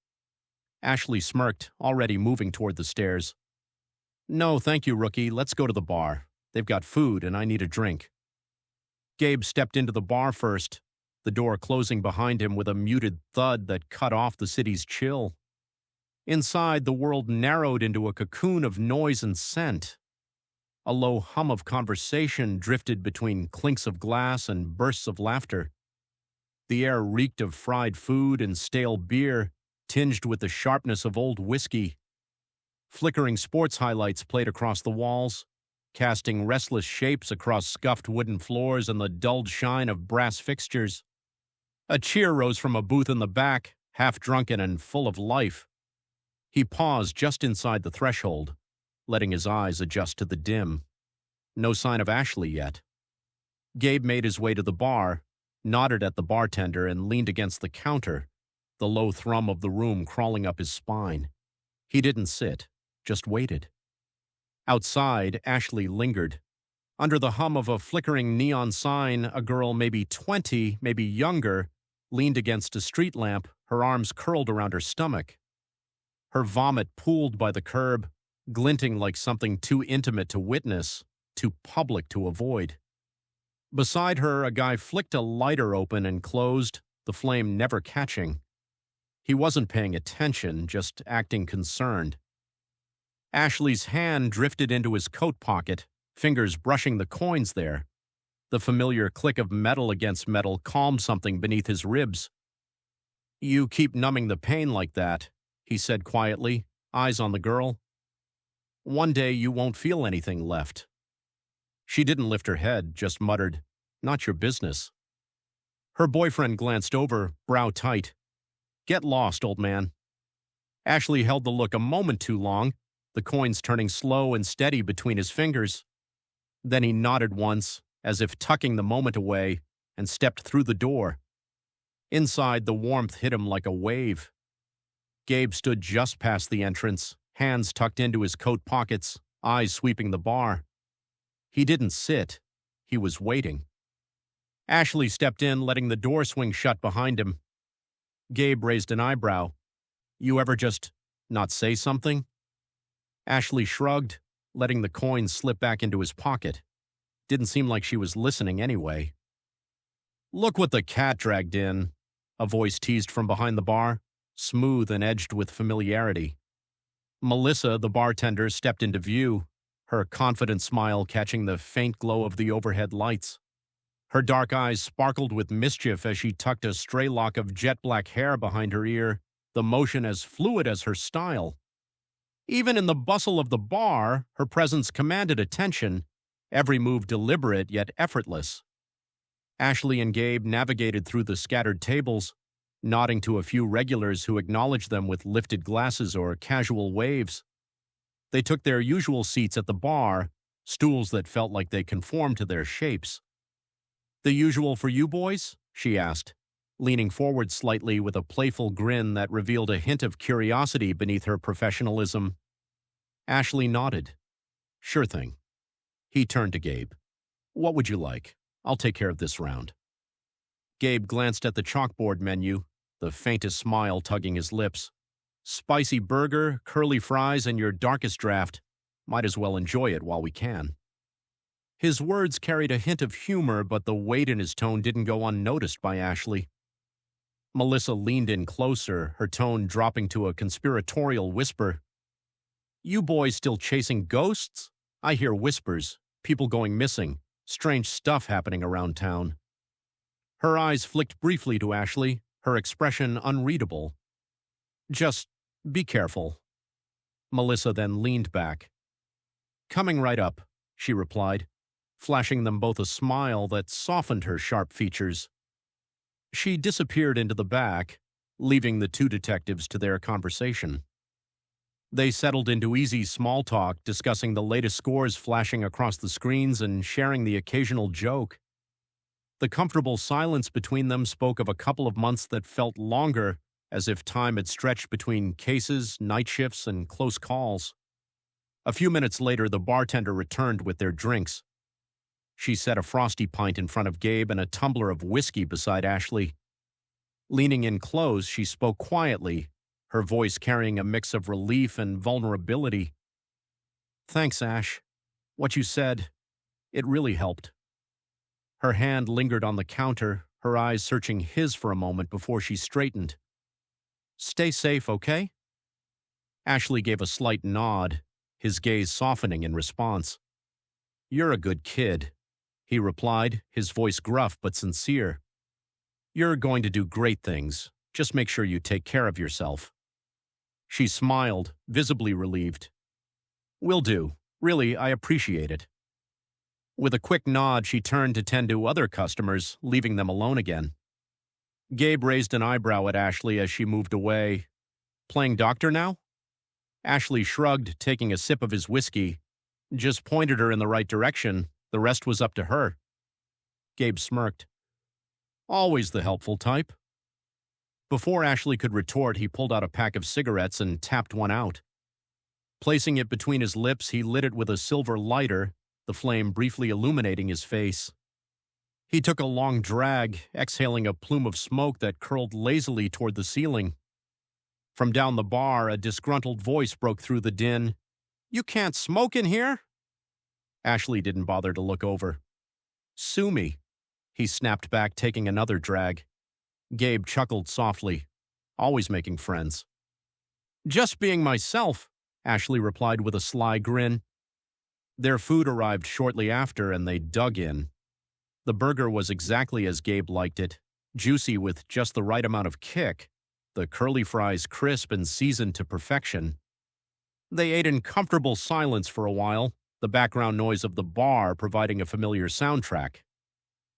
Ashley smirked, already moving toward the stairs. "No, thank you, rookie. Let's go to the bar. They've got food, and I need a drink." Gabe stepped into the bar first, the door closing behind him with a muted thud that cut off the city's chill. Inside, the world narrowed into a cocoon of noise and scent. A low hum of conversation drifted between clinks of glass and bursts of laughter. The air reeked of fried food and stale beer, tinged with the sharpness of old whiskey. Flickering sports highlights played across the walls, casting restless shapes across scuffed wooden floors and the dulled shine of brass fixtures. A cheer rose from a booth in the back, half-drunken and full of life. He paused just inside the threshold, letting his eyes adjust to the dim. No sign of Ashley yet. Gabe made his way to the bar, nodded at the bartender, and leaned against the counter, the low thrum of the room crawling up his spine. He didn't sit, just waited. Outside, Ashley lingered. Under the hum of a flickering neon sign, a girl maybe 20, maybe younger, leaned against a street lamp, her arms curled around her stomach. Her vomit pooled by the curb, glinting like something too intimate to witness, too public to avoid. Beside her, a guy flicked a lighter open and closed, the flame never catching. He wasn't paying attention, just acting concerned. Ashley's hand drifted into his coat pocket, fingers brushing the coins there. The familiar click of metal against metal calmed something beneath his ribs. "You keep numbing the pain like that," he said quietly, eyes on the girl. "One day you won't feel anything left." She didn't lift her head, just muttered, "Not your business." Her boyfriend glanced over, brow tight. "Get lost, old man." Ashley held the look a moment too long, the coins turning slow and steady between his fingers. Then he nodded once, as if tucking the moment away, and stepped through the door. Inside, the warmth hit him like a wave. Gabe stood just past the entrance, hands tucked into his coat pockets, eyes sweeping the bar. He didn't sit. He was waiting. Ashley stepped in, letting the door swing shut behind him. Gabe raised an eyebrow. "You ever just not say something?" Ashley shrugged, letting the coins slip back into his pocket. Didn't seem like she was listening anyway. "Look what the cat dragged in," a voice teased from behind the bar, smooth and edged with familiarity. Melissa, the bartender, stepped into view, her confident smile catching the faint glow of the overhead lights. Her dark eyes sparkled with mischief as she tucked a stray lock of jet-black hair behind her ear, the motion as fluid as her style. Even in the bustle of the bar, her presence commanded attention, every move deliberate yet effortless. Ashley and Gabe navigated through the scattered tables, nodding to a few regulars who acknowledged them with lifted glasses or casual waves. They took their usual seats at the bar, stools that felt like they conformed to their shapes. "The usual for you boys?" she asked, leaning forward slightly with a playful grin that revealed a hint of curiosity beneath her professionalism. Ashley nodded. Sure thing. He turned to Gabe. What would you like? I'll take care of this round. Gabe glanced at the chalkboard menu, the faintest smile tugging his lips. Spicy burger, curly fries, and your darkest draft. Might as well enjoy it while we can. His words carried a hint of humor, but the weight in his tone didn't go unnoticed by Ashley. Melissa leaned in closer, her tone dropping to a conspiratorial whisper. You boys still chasing ghosts? I hear whispers, people going missing, strange stuff happening around town. Her eyes flicked briefly to Ashley, her expression unreadable. Just be careful. Melissa then leaned back. Coming right up, she replied, flashing them both a smile that softened her sharp features. She disappeared into the back, leaving the two detectives to their conversation. They settled into easy small talk, discussing the latest scores flashing across the screens and sharing the occasional joke. The comfortable silence between them spoke of a couple of months that felt longer, as if time had stretched between cases, night shifts, and close calls. A few minutes later, the bartender returned with their drinks. She set a frosty pint in front of Gabe and a tumbler of whiskey beside Ashley. Leaning in close, she spoke quietly, her voice carrying a mix of relief and vulnerability. Thanks, Ash. What you said, it really helped. Her hand lingered on the counter, her eyes searching his for a moment before she straightened. Stay safe, okay? Ashley gave a slight nod, his gaze softening in response. You're a good kid, he replied, his voice gruff but sincere. You're going to do great things. Just make sure you take care of yourself. She smiled, visibly relieved. Will do. Really, I appreciate it. With a quick nod, she turned to tend to other customers, leaving them alone again. Gabe raised an eyebrow at Ashley as she moved away. Playing doctor now? Ashley shrugged, taking a sip of his whiskey. Just pointed her in the right direction. The rest was up to her. Gabe smirked. Always the helpful type. Before Ashley could retort, he pulled out a pack of cigarettes and tapped one out. Placing it between his lips, he lit it with a silver lighter, the flame briefly illuminating his face. He took a long drag, exhaling a plume of smoke that curled lazily toward the ceiling. From down the bar, a disgruntled voice broke through the din. You can't smoke in here? Ashley didn't bother to look over. Sue me, he snapped back, taking another drag. Gabe chuckled softly, always making friends. Just being myself, Ashley replied with a sly grin. Their food arrived shortly after, and they dug in. The burger was exactly as Gabe liked it, juicy with just the right amount of kick, the curly fries crisp and seasoned to perfection. They ate in comfortable silence for a while, the background noise of the bar providing a familiar soundtrack.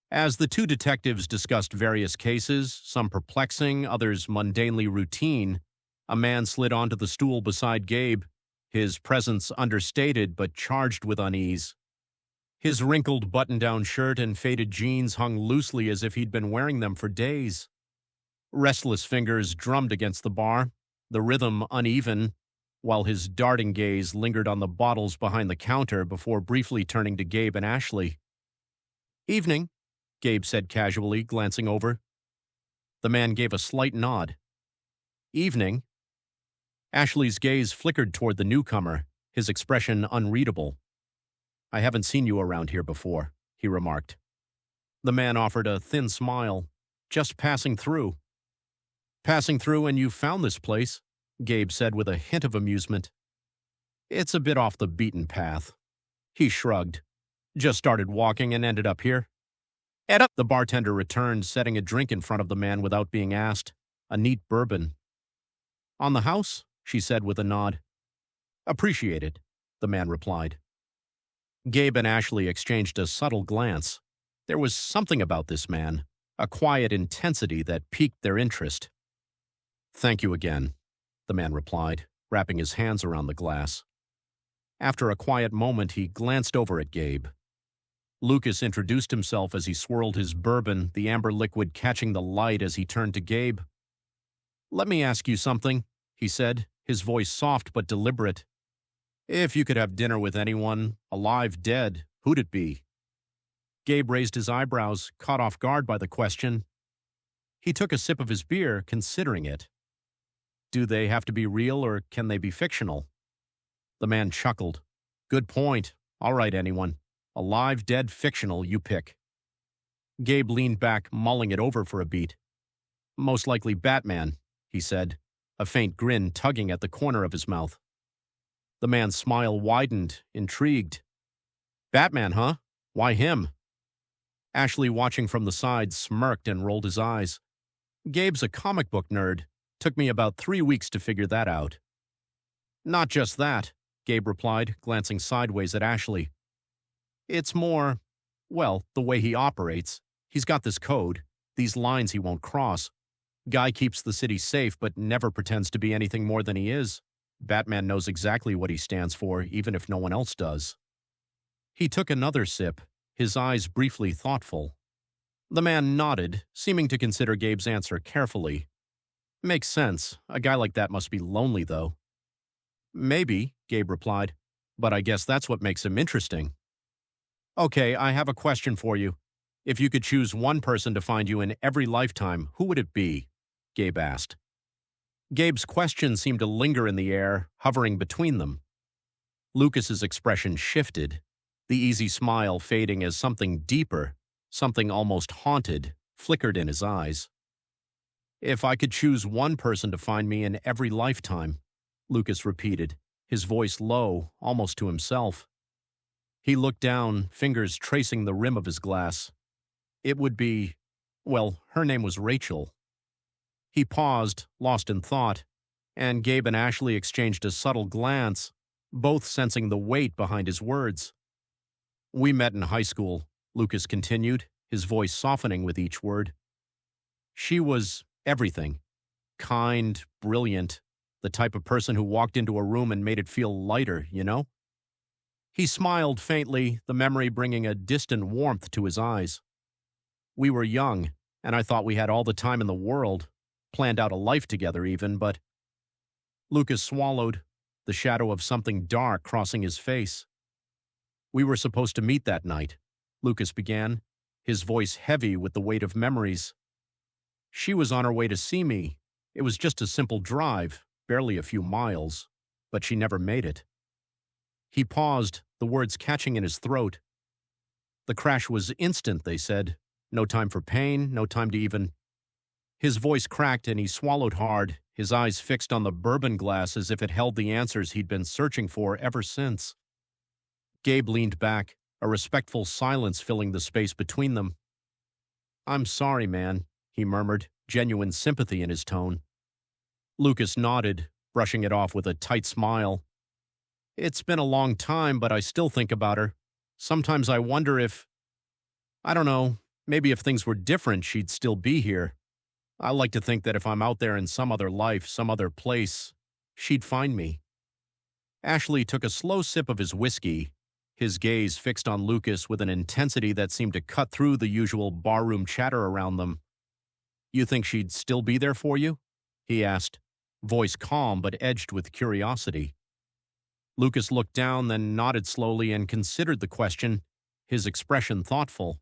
As the two detectives discussed various cases, some perplexing, others mundanely routine, a man slid onto the stool beside Gabe, his presence understated but charged with unease. His wrinkled button-down shirt and faded jeans hung loosely as if he'd been wearing them for days. Restless fingers drummed against the bar, the rhythm uneven, while his darting gaze lingered on the bottles behind the counter before briefly turning to Gabe and Ashley. Evening, Gabe said casually, glancing over. The man gave a slight nod. Evening. Ashley's gaze flickered toward the newcomer, his expression unreadable. I haven't seen you around here before, he remarked. The man offered a thin smile. Just passing through. Passing through and you found this place, Gabe said with a hint of amusement. It's a bit off the beaten path. He shrugged. Just started walking and ended up here. Ed up, the bartender returned, setting a drink in front of the man without being asked. A neat bourbon. On the house, she said with a nod. Appreciate it, the man replied. Gabe and Ashley exchanged a subtle glance. There was something about this man, a quiet intensity that piqued their interest. Thank you again, the man replied, wrapping his hands around the glass. After a quiet moment, he glanced over at Gabe. Lucas introduced himself as he swirled his bourbon, the amber liquid catching the light as he turned to Gabe. "Let me ask you something," he said, his voice soft but deliberate. "If you could have dinner with anyone, alive, dead, who'd it be?" Gabe raised his eyebrows, caught off guard by the question. He took a sip of his beer, considering it. "Do they have to be real or can they be fictional?" The man chuckled. "Good point. All right, anyone. Alive, dead, fictional, you pick." Gabe leaned back, mulling it over for a beat. "Most likely Batman," he said, a faint grin tugging at the corner of his mouth. The man's smile widened, intrigued. "Batman, huh? Why him?" Ashley, watching from the side, smirked and rolled his eyes. "Gabe's a comic book nerd. Took me about 3 weeks to figure that out." "Not just that," Gabe replied, glancing sideways at Ashley. "It's more, well, the way he operates. He's got this code, these lines he won't cross. Guy keeps the city safe but never pretends to be anything more than he is. Batman knows exactly what he stands for, even if no one else does." He took another sip, his eyes briefly thoughtful. The man nodded, seeming to consider Gabe's answer carefully. "Makes sense. A guy like that must be lonely, though." "Maybe," Gabe replied, "but I guess that's what makes him interesting." "Okay, I have a question for you. If you could choose one person to find you in every lifetime, who would it be?" Gabe asked. Gabe's question seemed to linger in the air, hovering between them. Lucas's expression shifted, the easy smile fading as something deeper, something almost haunted, flickered in his eyes. "If I could choose one person to find me in every lifetime," Lucas repeated, his voice low, almost to himself. He looked down, fingers tracing the rim of his glass. "It would be, well, her name was Rachel." He paused, lost in thought, and Gabe and Ashley exchanged a subtle glance, both sensing the weight behind his words. "We met in high school," Lucas continued, his voice softening with each word. "She was everything. Kind, brilliant, the type of person who walked into a room and made it feel lighter, you know?" He smiled faintly, the memory bringing a distant warmth to his eyes. "We were young, and I thought we had all the time in the world, planned out a life together even, but—" Lucas swallowed, the shadow of something dark crossing his face. "We were supposed to meet that night," Lucas began, his voice heavy with the weight of memories. "She was on her way to see me. It was just a simple drive, barely a few miles, but she never made it." He paused, the words catching in his throat. "The crash was instant," they said. "No time for pain, no time to even—" His voice cracked and he swallowed hard, his eyes fixed on the bourbon glass as if it held the answers he'd been searching for ever since. Gabe leaned back, a respectful silence filling the space between them. "I'm sorry, man," he murmured, genuine sympathy in his tone. Lucas nodded, brushing it off with a tight smile. "It's been a long time, but I still think about her. Sometimes I wonder if, I don't know, maybe if things were different, she'd still be here. I like to think that if I'm out there in some other life, some other place, she'd find me." Ashley took a slow sip of his whiskey, his gaze fixed on Lucas with an intensity that seemed to cut through the usual barroom chatter around them. "You think she'd still be there for you?" he asked, voice calm but edged with curiosity. Lucas looked down, then nodded slowly and considered the question, his expression thoughtful.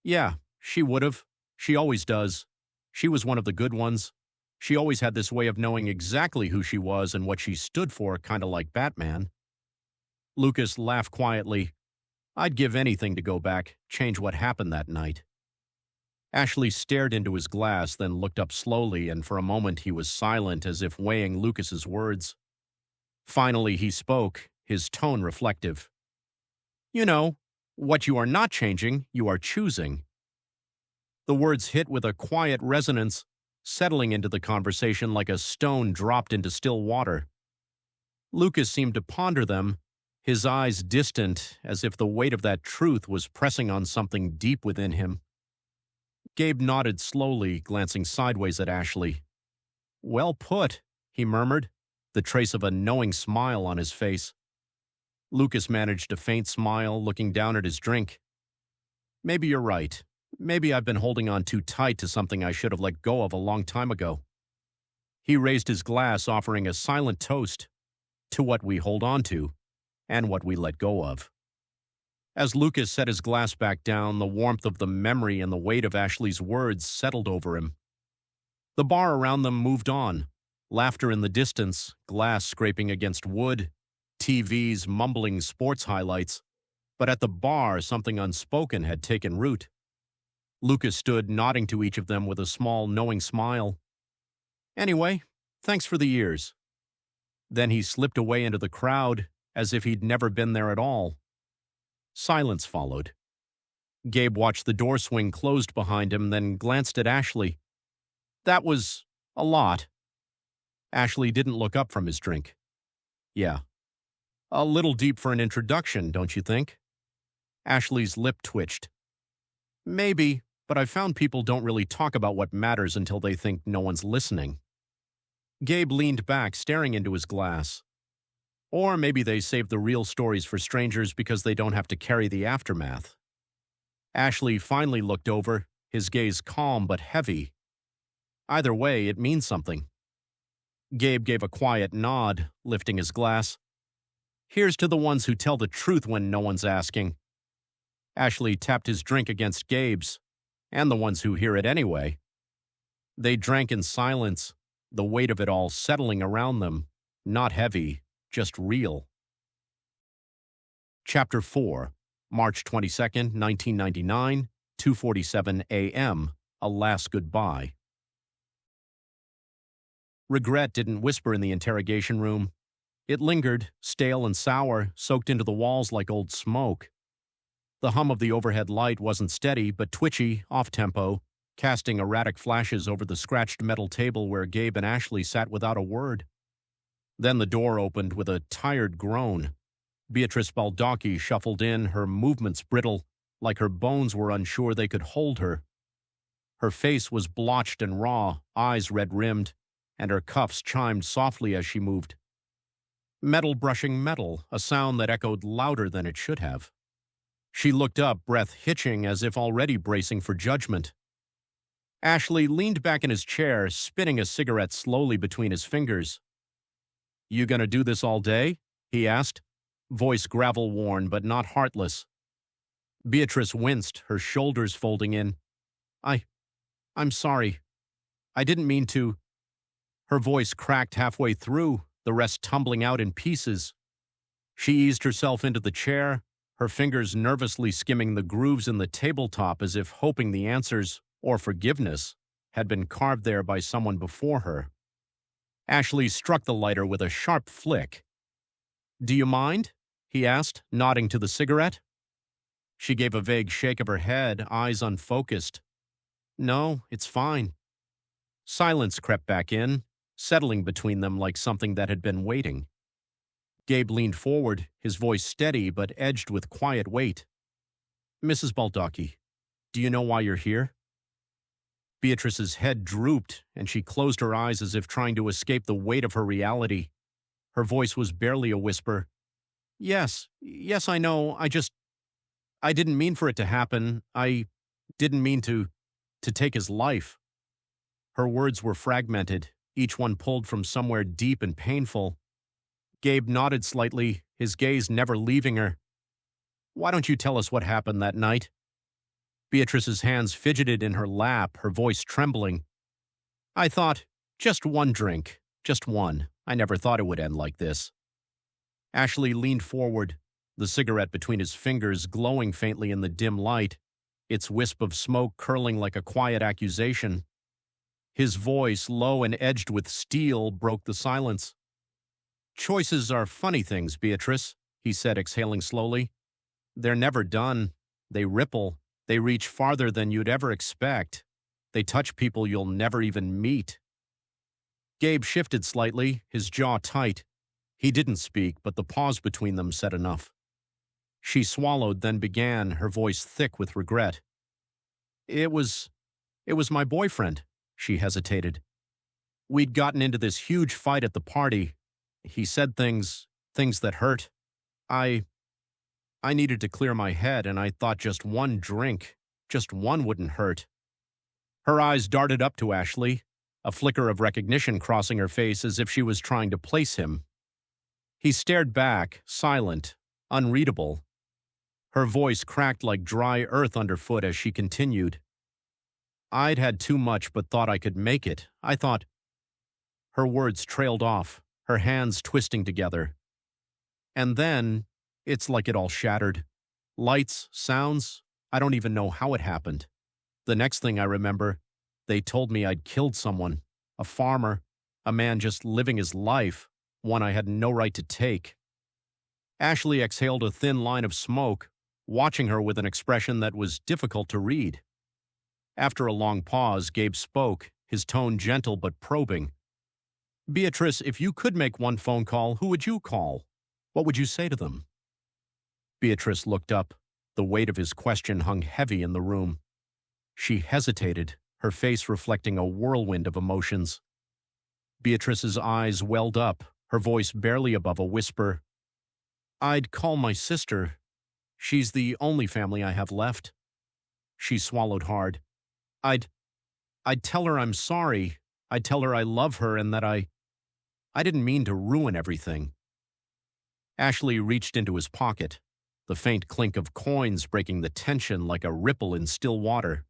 "Yeah, she would have. She always does. She was one of the good ones. She always had this way of knowing exactly who she was and what she stood for, kind of like Batman." Lucas laughed quietly. "I'd give anything to go back, change what happened that night." Ashley stared into his glass, then looked up slowly, and for a moment he was silent as if weighing Lucas's words. Finally he spoke, his tone reflective. "You know, what you are not changing, you are choosing." The words hit with a quiet resonance, settling into the conversation like a stone dropped into still water. Lucas seemed to ponder them, his eyes distant, as if the weight of that truth was pressing on something deep within him. Gabe nodded slowly, glancing sideways at Ashley. "Well put," he murmured, the trace of a knowing smile on his face. Lucas managed a faint smile, looking down at his drink, Maybe you're right. Maybe I've been holding on too tight to something I should have let go of a long time ago. He raised his glass, offering a silent toast to what we hold on to and what we let go of. As Lucas set his glass back down, the warmth of the memory and the weight of Ashley's words settled over him. The bar around them moved on, laughter in the distance, glass scraping against wood, TVs mumbling sports highlights. But at the bar, something unspoken had taken root. Lucas stood nodding to each of them with a small, knowing smile. Anyway, thanks for the years. Then he slipped away into the crowd, as if he'd never been there at all. Silence followed. Gabe watched the door swing closed behind him, then glanced at Ashley. That was a lot. Ashley didn't look up from his drink. Yeah. A little deep for an introduction, don't you think? Ashley's lip twitched. Maybe, but I've found people don't really talk about what matters until they think no one's listening. Gabe leaned back, staring into his glass. Or maybe they save the real stories for strangers because they don't have to carry the aftermath. Ashley finally looked over, his gaze calm but heavy. Either way, it means something. Gabe gave a quiet nod, lifting his glass. Here's to the ones who tell the truth when no one's asking. Ashley tapped his drink against Gabe's, and the ones who hear it anyway. They drank in silence, the weight of it all settling around them, not heavy, just real. Chapter 4, March 22nd, 1999, 2:47 a.m., a last goodbye. Regret didn't whisper in the interrogation room. It lingered, stale and sour, soaked into the walls like old smoke. The hum of the overhead light wasn't steady, but twitchy, off-tempo, casting erratic flashes over the scratched metal table where Gabe and Ashley sat without a word. Then the door opened with a tired groan. Beatrice Baldacci shuffled in, her movements brittle, like her bones were unsure they could hold her. Her face was blotched and raw, eyes red-rimmed, and her cuffs chimed softly as she moved. Metal brushing metal, a sound that echoed louder than it should have. She looked up, breath hitching as if already bracing for judgment. Ashley leaned back in his chair, spinning a cigarette slowly between his fingers. You gonna do this all day? He asked, voice gravel-worn but not heartless. Beatrice winced, her shoulders folding in. I'm sorry. I didn't mean to. Her voice cracked halfway through, the rest tumbling out in pieces. She eased herself into the chair, her fingers nervously skimming the grooves in the tabletop as if hoping the answers, or forgiveness, had been carved there by someone before her. Ashley struck the lighter with a sharp flick. Do you mind? He asked, nodding to the cigarette. She gave a vague shake of her head, eyes unfocused. No, it's fine. Silence crept back in, settling between them like something that had been waiting. Gabe leaned forward, his voice steady but edged with quiet weight. Mrs. Baldacci, do you know why you're here? Beatrice's head drooped, and she closed her eyes as if trying to escape the weight of her reality. Her voice was barely a whisper. Yes, I know, I didn't mean for it to happen. I didn't mean to take his life. Her words were fragmented, each one pulled from somewhere deep and painful. Gabe nodded slightly, his gaze never leaving her. Why don't you tell us what happened that night? Beatrice's hands fidgeted in her lap, her voice trembling. I thought, just one drink, just one. I never thought it would end like this. Ashley leaned forward, the cigarette between his fingers glowing faintly in the dim light, its wisp of smoke curling like a quiet accusation. His voice, low and edged with steel, broke the silence. Choices are funny things, Beatrice, he said, exhaling slowly. They're never done. They ripple. They reach farther than you'd ever expect. They touch people you'll never even meet. Gabe shifted slightly, his jaw tight. He didn't speak, but the pause between them said enough. She swallowed, then began, her voice thick with regret. It was my boyfriend, she hesitated. We'd gotten into this huge fight at the party. He said things that hurt. I needed to clear my head, and I thought just one drink, just one wouldn't hurt. Her eyes darted up to Ashley, a flicker of recognition crossing her face as if she was trying to place him. He stared back, silent, unreadable. Her voice cracked like dry earth underfoot as she continued. I'd had too much but thought I could make it. I thought. Her words trailed off, her hands twisting together. And then, it's like it all shattered. Lights, sounds, I don't even know how it happened. The next thing I remember, they told me I'd killed someone, a farmer, a man just living his life, one I had no right to take. Ashley exhaled a thin line of smoke, watching her with an expression that was difficult to read. After a long pause, Gabe spoke, his tone gentle but probing. Beatrice, if you could make one phone call, who would you call? What would you say to them? Beatrice looked up. The weight of his question hung heavy in the room. She hesitated, her face reflecting a whirlwind of emotions. Beatrice's eyes welled up, her voice barely above a whisper. I'd call my sister. She's the only family I have left. She swallowed hard. I'd tell her I'm sorry. I'd tell her I love her and that I didn't mean to ruin everything. Ashley reached into his pocket, the faint clink of coins breaking the tension like a ripple in still water.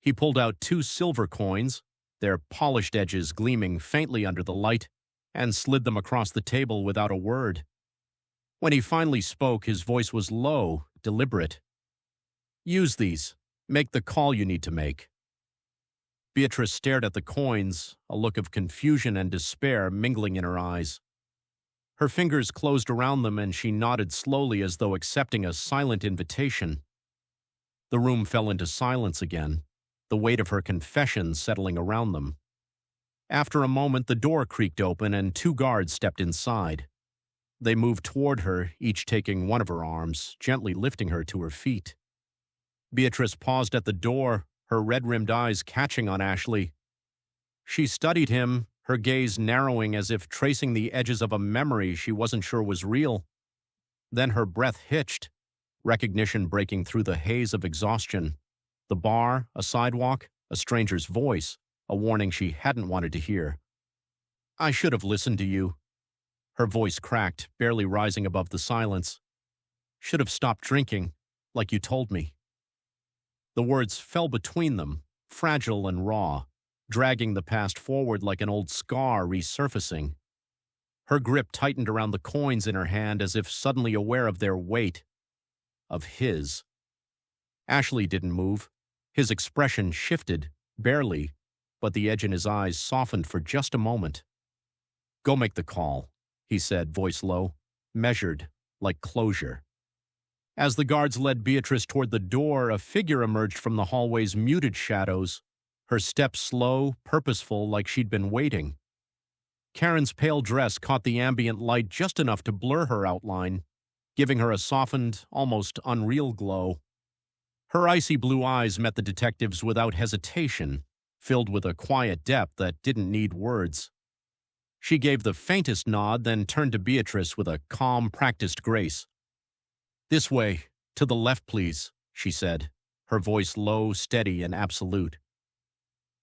He pulled out 2 silver coins, their polished edges gleaming faintly under the light, and slid them across the table without a word. When he finally spoke, his voice was low, deliberate. Use these. Make the call you need to make. Beatrice stared at the coins, a look of confusion and despair mingling in her eyes. Her fingers closed around them and she nodded slowly as though accepting a silent invitation. The room fell into silence again, the weight of her confession settling around them. After a moment, the door creaked open and 2 guards stepped inside. They moved toward her, each taking one of her arms, gently lifting her to her feet. Beatrice paused at the door, her red-rimmed eyes catching on Ashley. She studied him, her gaze narrowing as if tracing the edges of a memory she wasn't sure was real. Then her breath hitched, recognition breaking through the haze of exhaustion. The bar, a sidewalk, a stranger's voice, a warning she hadn't wanted to hear. I should have listened to you. Her voice cracked, barely rising above the silence. Should have stopped drinking, like you told me. The words fell between them, fragile and raw, dragging the past forward like an old scar resurfacing. Her grip tightened around the coins in her hand as if suddenly aware of their weight. Of his. Ashley didn't move. His expression shifted, barely, but the edge in his eyes softened for just a moment. Go make the call, he said, voice low, measured, like closure. As the guards led Beatrice toward the door, a figure emerged from the hallway's muted shadows, her steps slow, purposeful, like she'd been waiting. Karen's pale dress caught the ambient light just enough to blur her outline, giving her a softened, almost unreal glow. Her icy blue eyes met the detective's without hesitation, filled with a quiet depth that didn't need words. She gave the faintest nod, then turned to Beatrice with a calm, practiced grace. This way, to the left, please, she said, her voice low, steady, and absolute.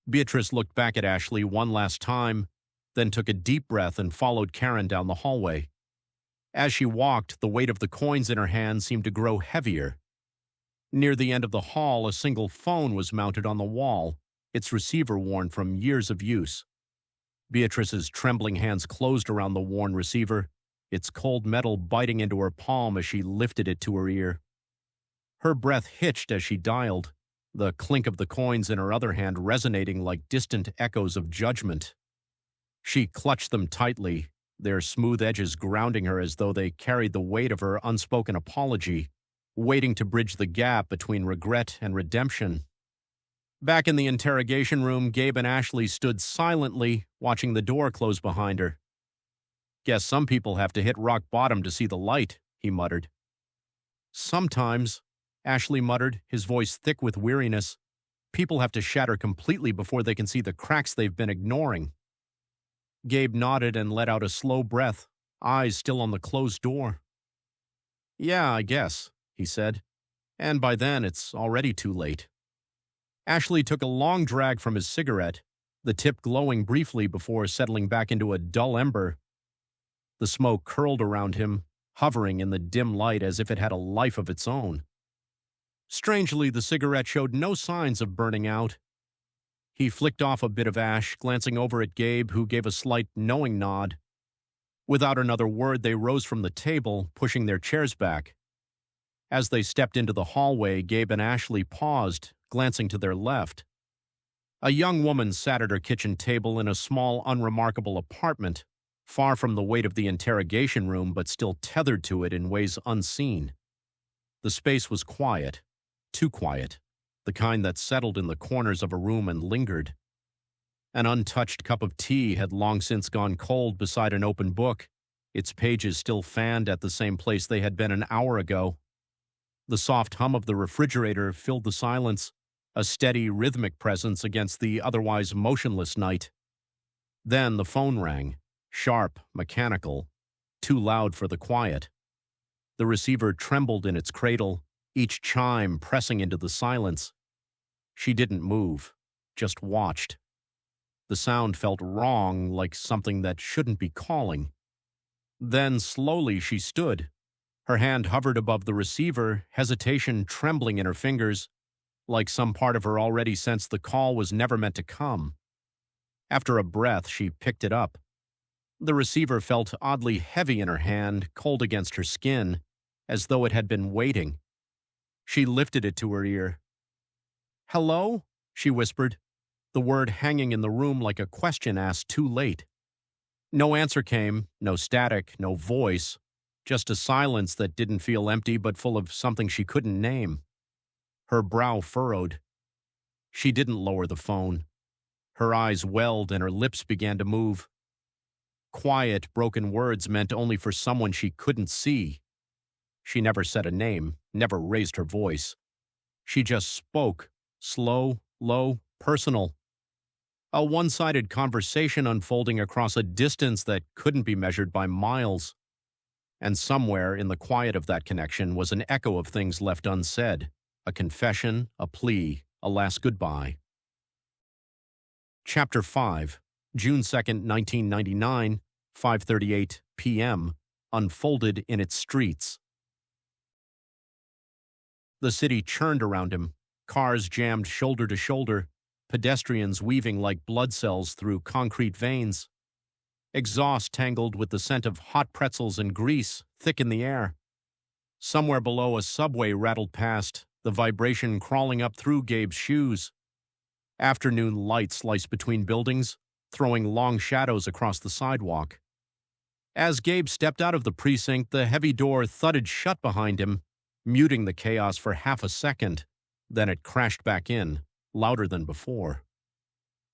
Beatrice looked back at Ashley one last time, then took a deep breath and followed Karen down the hallway. As she walked, the weight of the coins in her hand seemed to grow heavier. Near the end of the hall, a single phone was mounted on the wall, its receiver worn from years of use. Beatrice's trembling hands closed around the worn receiver, its cold metal biting into her palm as she lifted it to her ear. Her breath hitched as she dialed, the clink of the coins in her other hand resonating like distant echoes of judgment. She clutched them tightly, their smooth edges grounding her as though they carried the weight of her unspoken apology, waiting to bridge the gap between regret and redemption. Back in the interrogation room, Gabe and Ashley stood silently, watching the door close behind her. Guess some people have to hit rock bottom to see the light, he muttered. Sometimes, Ashley muttered, his voice thick with weariness, people have to shatter completely before they can see the cracks they've been ignoring. Gabe nodded and let out a slow breath, eyes still on the closed door. Yeah, I guess, he said. And by then, it's already too late. Ashley took a long drag from his cigarette, the tip glowing briefly before settling back into a dull ember. The smoke curled around him, hovering in the dim light as if it had a life of its own. Strangely, the cigarette showed no signs of burning out. He flicked off a bit of ash, glancing over at Gabe, who gave a slight knowing nod. Without another word, they rose from the table, pushing their chairs back. As they stepped into the hallway, Gabe and Ashley paused, glancing to their left. A young woman sat at her kitchen table in a small, unremarkable apartment, far from the weight of the interrogation room but still tethered to it in ways unseen. The space was quiet, too quiet, the kind that settled in the corners of a room and lingered. An untouched cup of tea had long since gone cold beside an open book, its pages still fanned at the same place they had been an hour ago. The soft hum of the refrigerator filled the silence, a steady, rhythmic presence against the otherwise motionless night. Then the phone rang, sharp, mechanical, too loud for the quiet. The receiver trembled in its cradle, each chime pressing into the silence. She didn't move, just watched. The sound felt wrong, like something that shouldn't be calling. Then slowly she stood. Her hand hovered above the receiver, hesitation trembling in her fingers, like some part of her already sensed the call was never meant to come. After a breath, she picked it up. The receiver felt oddly heavy in her hand, cold against her skin, as though it had been waiting. She lifted it to her ear. "Hello?" she whispered, the word hanging in the room like a question asked too late. No answer came, no static, no voice, just a silence that didn't feel empty but full of something she couldn't name. Her brow furrowed. She didn't lower the phone. Her eyes welled and her lips began to move. Quiet, broken words meant only for someone she couldn't see. She never said a name, never raised her voice. She just spoke, slow, low, personal. A one-sided conversation unfolding across a distance that couldn't be measured by miles. And somewhere in the quiet of that connection was an echo of things left unsaid, a confession, a plea, a last goodbye. Chapter 5, June 2nd, 1999, 5:38 p.m., unfolded in its streets. The city churned around him, cars jammed shoulder to shoulder, pedestrians weaving like blood cells through concrete veins. Exhaust tangled with the scent of hot pretzels and grease, thick in the air. Somewhere below, a subway rattled past, the vibration crawling up through Gabe's shoes. Afternoon light sliced between buildings, throwing long shadows across the sidewalk. As Gabe stepped out of the precinct, the heavy door thudded shut behind him, muting the chaos for half a second. Then it crashed back in, louder than before.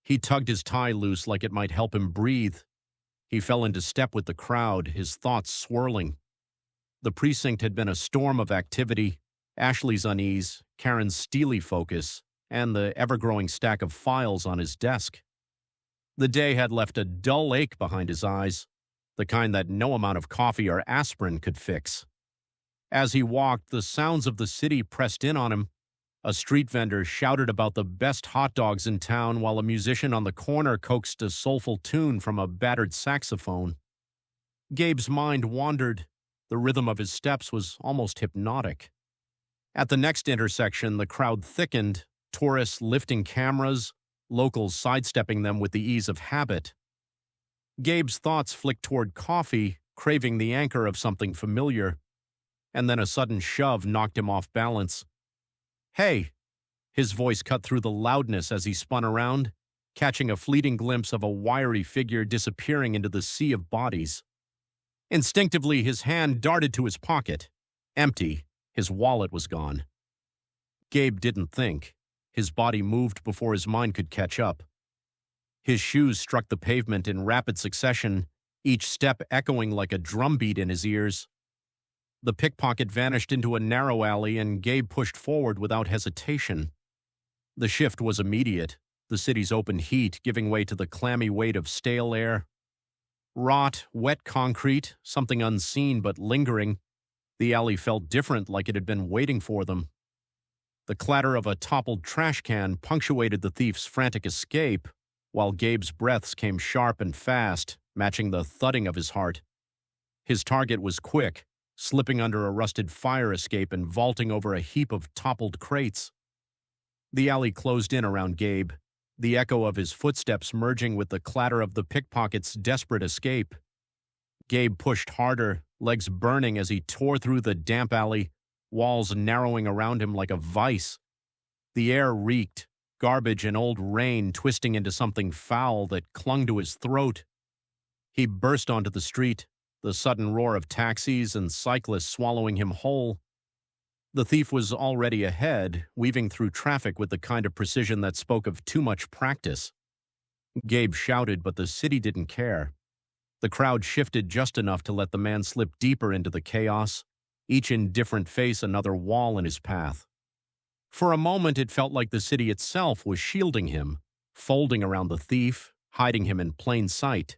He tugged his tie loose like it might help him breathe. He fell into step with the crowd, his thoughts swirling. The precinct had been a storm of activity, Ashley's unease, Karen's steely focus, and the ever-growing stack of files on his desk. The day had left a dull ache behind his eyes, the kind that no amount of coffee or aspirin could fix. As he walked, the sounds of the city pressed in on him. A street vendor shouted about the best hot dogs in town while a musician on the corner coaxed a soulful tune from a battered saxophone. Gabe's mind wandered. The rhythm of his steps was almost hypnotic. At the next intersection, the crowd thickened, tourists lifting cameras, locals sidestepping them with the ease of habit. Gabe's thoughts flicked toward coffee, craving the anchor of something familiar. And then a sudden shove knocked him off balance. "Hey!" His voice cut through the loudness as he spun around, catching a fleeting glimpse of a wiry figure disappearing into the sea of bodies. Instinctively, his hand darted to his pocket. Empty. His wallet was gone. Gabe didn't think. His body moved before his mind could catch up. His shoes struck the pavement in rapid succession, each step echoing like a drumbeat in his ears. The pickpocket vanished into a narrow alley, and Gabe pushed forward without hesitation. The shift was immediate, the city's open heat giving way to the clammy weight of stale air. Rot, wet concrete, something unseen but lingering. The alley felt different, like it had been waiting for them. The clatter of a toppled trash can punctuated the thief's frantic escape, while Gabe's breaths came sharp and fast, matching the thudding of his heart. His target was quick, slipping under a rusted fire escape and vaulting over a heap of toppled crates. The alley closed in around Gabe, the echo of his footsteps merging with the clatter of the pickpocket's desperate escape. Gabe pushed harder, legs burning as he tore through the damp alley, walls narrowing around him like a vice. The air reeked, garbage and old rain twisting into something foul that clung to his throat. He burst onto the street, the sudden roar of taxis and cyclists swallowing him whole. The thief was already ahead, weaving through traffic with the kind of precision that spoke of too much practice. Gabe shouted, but the city didn't care. The crowd shifted just enough to let the man slip deeper into the chaos, each indifferent face another wall in his path. For a moment it felt like the city itself was shielding him, folding around the thief, hiding him in plain sight.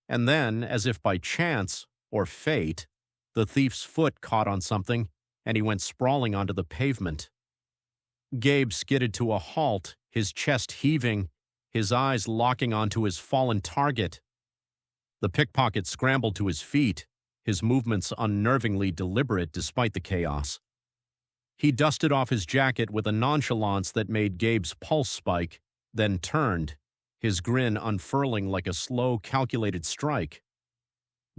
And then, as if by chance, or fate, the thief's foot caught on something, and he went sprawling onto the pavement. Gabe skidded to a halt, his chest heaving, his eyes locking onto his fallen target. The pickpocket scrambled to his feet, his movements unnervingly deliberate despite the chaos. He dusted off his jacket with a nonchalance that made Gabe's pulse spike, then turned, his grin unfurling like a slow, calculated strike.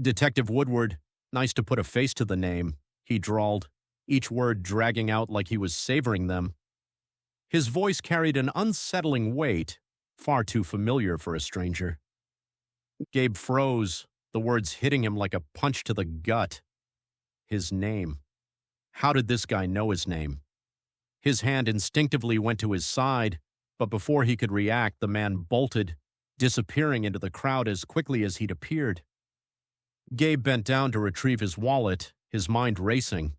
"Detective Woodward, nice to put a face to the name," he drawled, each word dragging out like he was savoring them. His voice carried an unsettling weight, far too familiar for a stranger. Gabe froze, the words hitting him like a punch to the gut. His name. How did this guy know his name? His hand instinctively went to his side, but before he could react, the man bolted, disappearing into the crowd as quickly as he'd appeared. Gabe bent down to retrieve his wallet, his mind racing.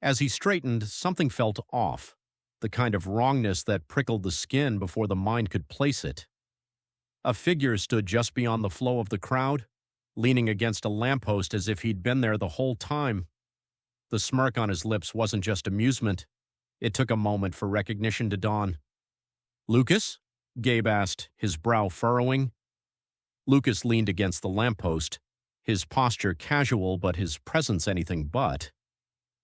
As he straightened, something felt off, the kind of wrongness that prickled the skin before the mind could place it. A figure stood just beyond the flow of the crowd, leaning against a lamppost as if he'd been there the whole time. The smirk on his lips wasn't just amusement. It took a moment for recognition to dawn. "Lucas?" Gabe asked, his brow furrowing. Lucas leaned against the lamppost, his posture casual but his presence anything but.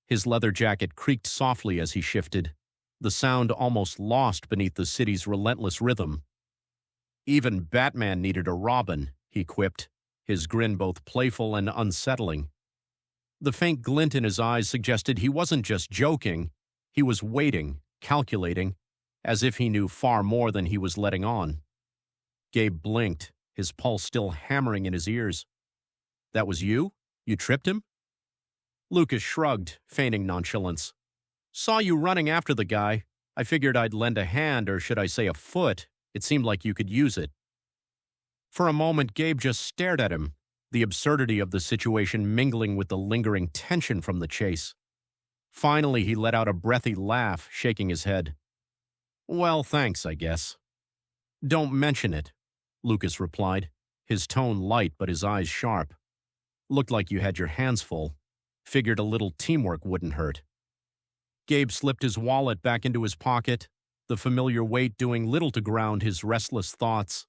His leather jacket creaked softly as he shifted, the sound almost lost beneath the city's relentless rhythm. "Even Batman needed a Robin," he quipped, his grin both playful and unsettling. The faint glint in his eyes suggested he wasn't just joking, he was waiting, calculating, as if he knew far more than he was letting on. Gabe blinked, his pulse still hammering in his ears. "That was you? You tripped him?" Lucas shrugged, feigning nonchalance. "Saw you running after the guy. I figured I'd lend a hand, or should I say a foot. It seemed like you could use it." For a moment, Gabe just stared at him, the absurdity of the situation mingling with the lingering tension from the chase. Finally, he let out a breathy laugh, shaking his head. "Well, thanks, I guess." "Don't mention it," Lucas replied, his tone light but his eyes sharp. "Looked like you had your hands full. Figured a little teamwork wouldn't hurt." Gabe slipped his wallet back into his pocket, the familiar weight doing little to ground his restless thoughts.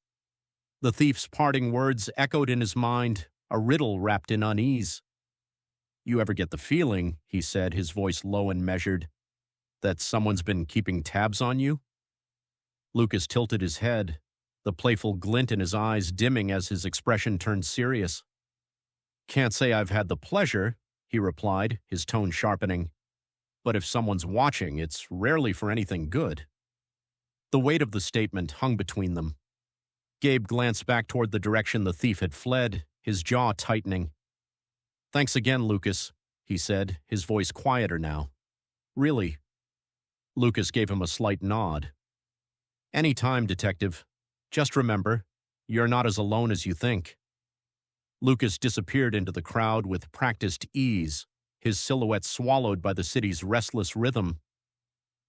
The thief's parting words echoed in his mind, a riddle wrapped in unease. "You ever get the feeling," he said, his voice low and measured, "that someone's been keeping tabs on you?" Lucas tilted his head, the playful glint in his eyes dimming as his expression turned serious. "Can't say I've had the pleasure," he replied, his tone sharpening. "But if someone's watching, it's rarely for anything good." The weight of the statement hung between them. Gabe glanced back toward the direction the thief had fled, his jaw tightening. "Thanks again, Lucas," he said, his voice quieter now. "Really?" Lucas gave him a slight nod. "Any time, Detective. Just remember, you're not as alone as you think." Lucas disappeared into the crowd with practiced ease, his silhouette swallowed by the city's restless rhythm.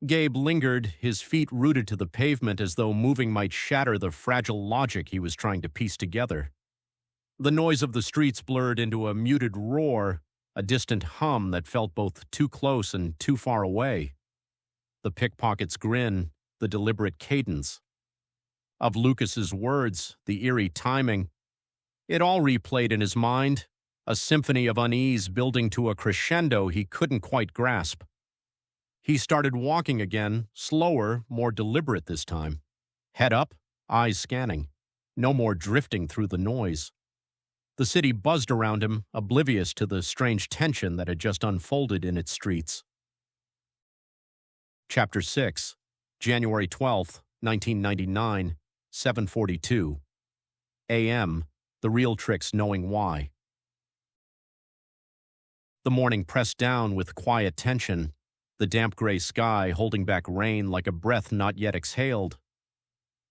Gabe lingered, his feet rooted to the pavement as though moving might shatter the fragile logic he was trying to piece together. The noise of the streets blurred into a muted roar, a distant hum that felt both too close and too far away. The pickpocket's grin, the deliberate cadence. Of Lucas's words, the eerie timing. It all replayed in his mind, a symphony of unease building to a crescendo he couldn't quite grasp. He started walking again, slower, more deliberate this time. Head up, eyes scanning. No more drifting through the noise. The city buzzed around him, oblivious to the strange tension that had just unfolded in its streets. Chapter 6, January 12th, 1999, 7:42. A.M., The Real Trick's Knowing Why. The morning pressed down with quiet tension, the damp gray sky holding back rain like a breath not yet exhaled.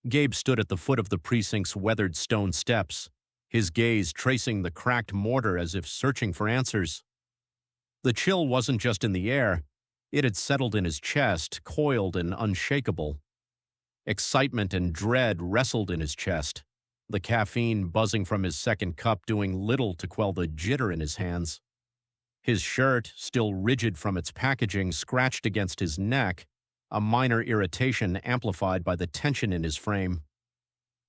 Gabe stood at the foot of the precinct's weathered stone steps, his gaze tracing the cracked mortar as if searching for answers. The chill wasn't just in the air, it had settled in his chest, coiled and unshakable. Excitement and dread wrestled in his chest, the caffeine buzzing from his second cup doing little to quell the jitter in his hands. His shirt, still rigid from its packaging, scratched against his neck, a minor irritation amplified by the tension in his frame.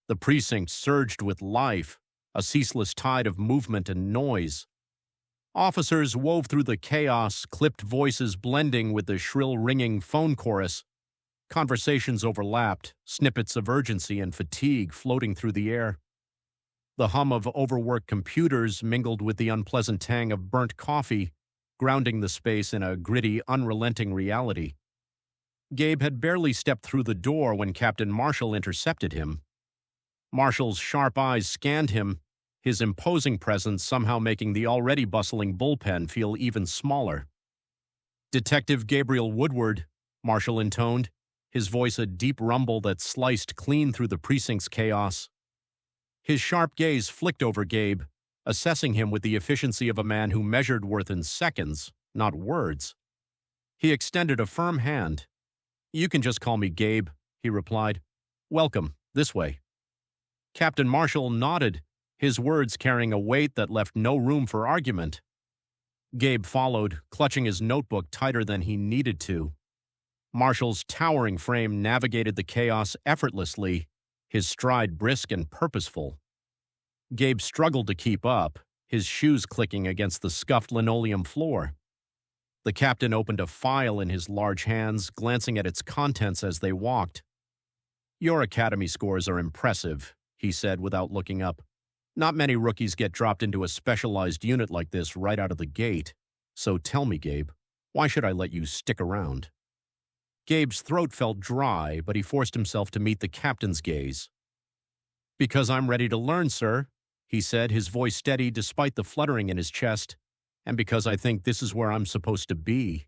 The precinct surged with life, a ceaseless tide of movement and noise. Officers wove through the chaos, clipped voices blending with the shrill ringing phone chorus. Conversations overlapped, snippets of urgency and fatigue floating through the air. The hum of overworked computers mingled with the unpleasant tang of burnt coffee, grounding the space in a gritty, unrelenting reality. Gabe had barely stepped through the door when Captain Marshall intercepted him. Marshall's sharp eyes scanned him, his imposing presence somehow making the already bustling bullpen feel even smaller. "Detective Gabriel Woodward," Marshall intoned, his voice a deep rumble that sliced clean through the precinct's chaos. His sharp gaze flicked over Gabe, assessing him with the efficiency of a man who measured worth in seconds, not words. He extended a firm hand. "You can just call me Gabe," he replied. "Welcome, this way." Captain Marshall nodded, his words carrying a weight that left no room for argument. Gabe followed, clutching his notebook tighter than he needed to. Marshall's towering frame navigated the chaos effortlessly, his stride brisk and purposeful. Gabe struggled to keep up, his shoes clicking against the scuffed linoleum floor. The captain opened a file in his large hands, glancing at its contents as they walked. "Your academy scores are impressive," he said without looking up. "Not many rookies get dropped into a specialized unit like this right out of the gate. So tell me, Gabe, why should I let you stick around?" Gabe's throat felt dry, but he forced himself to meet the captain's gaze. "Because I'm ready to learn, sir," he said, his voice steady despite the fluttering in his chest, "and because I think this is where I'm supposed to be."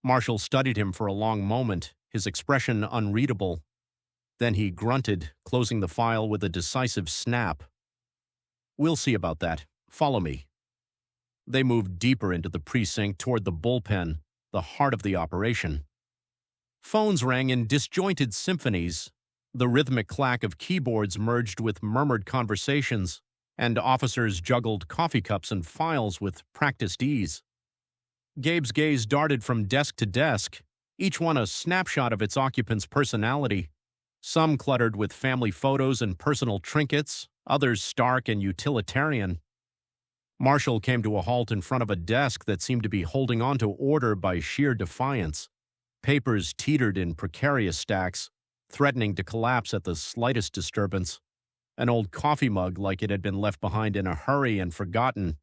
Marshall studied him for a long moment, his expression unreadable. Then he grunted, closing the file with a decisive snap. "We'll see about that. Follow me." They moved deeper into the precinct toward the bullpen, the heart of the operation. Phones rang in disjointed symphonies. The rhythmic clack of keyboards merged with murmured conversations, and officers juggled coffee cups and files with practiced ease. Gabe's gaze darted from desk to desk, each one a snapshot of its occupant's personality, some cluttered with family photos and personal trinkets, others stark and utilitarian. Marshall came to a halt in front of a desk that seemed to be holding on to order by sheer defiance. Papers teetered in precarious stacks, threatening to collapse at the slightest disturbance. An old coffee mug, like it had been left behind in a hurry and forgotten,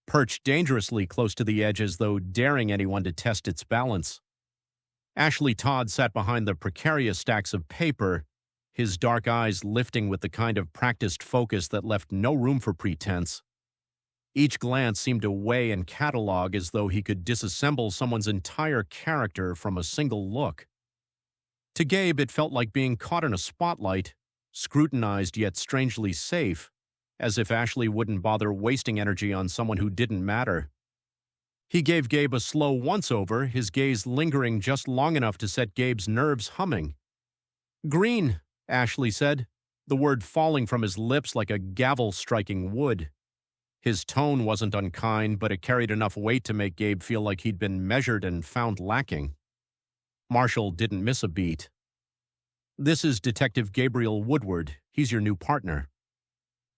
perched dangerously close to the edge as though daring anyone to test its balance. Ashley Todd sat behind the precarious stacks of paper, his dark eyes lifting with the kind of practiced focus that left no room for pretense. Each glance seemed to weigh and catalog as though he could disassemble someone's entire character from a single look. To Gabe, it felt like being caught in a spotlight, scrutinized yet strangely safe, as if Ashley wouldn't bother wasting energy on someone who didn't matter. He gave Gabe a slow once-over, his gaze lingering just long enough to set Gabe's nerves humming. "Green," Ashley said, the word falling from his lips like a gavel striking wood. His tone wasn't unkind, but it carried enough weight to make Gabe feel like he'd been measured and found lacking. Marshall didn't miss a beat. "This is Detective Gabriel Woodward. He's your new partner."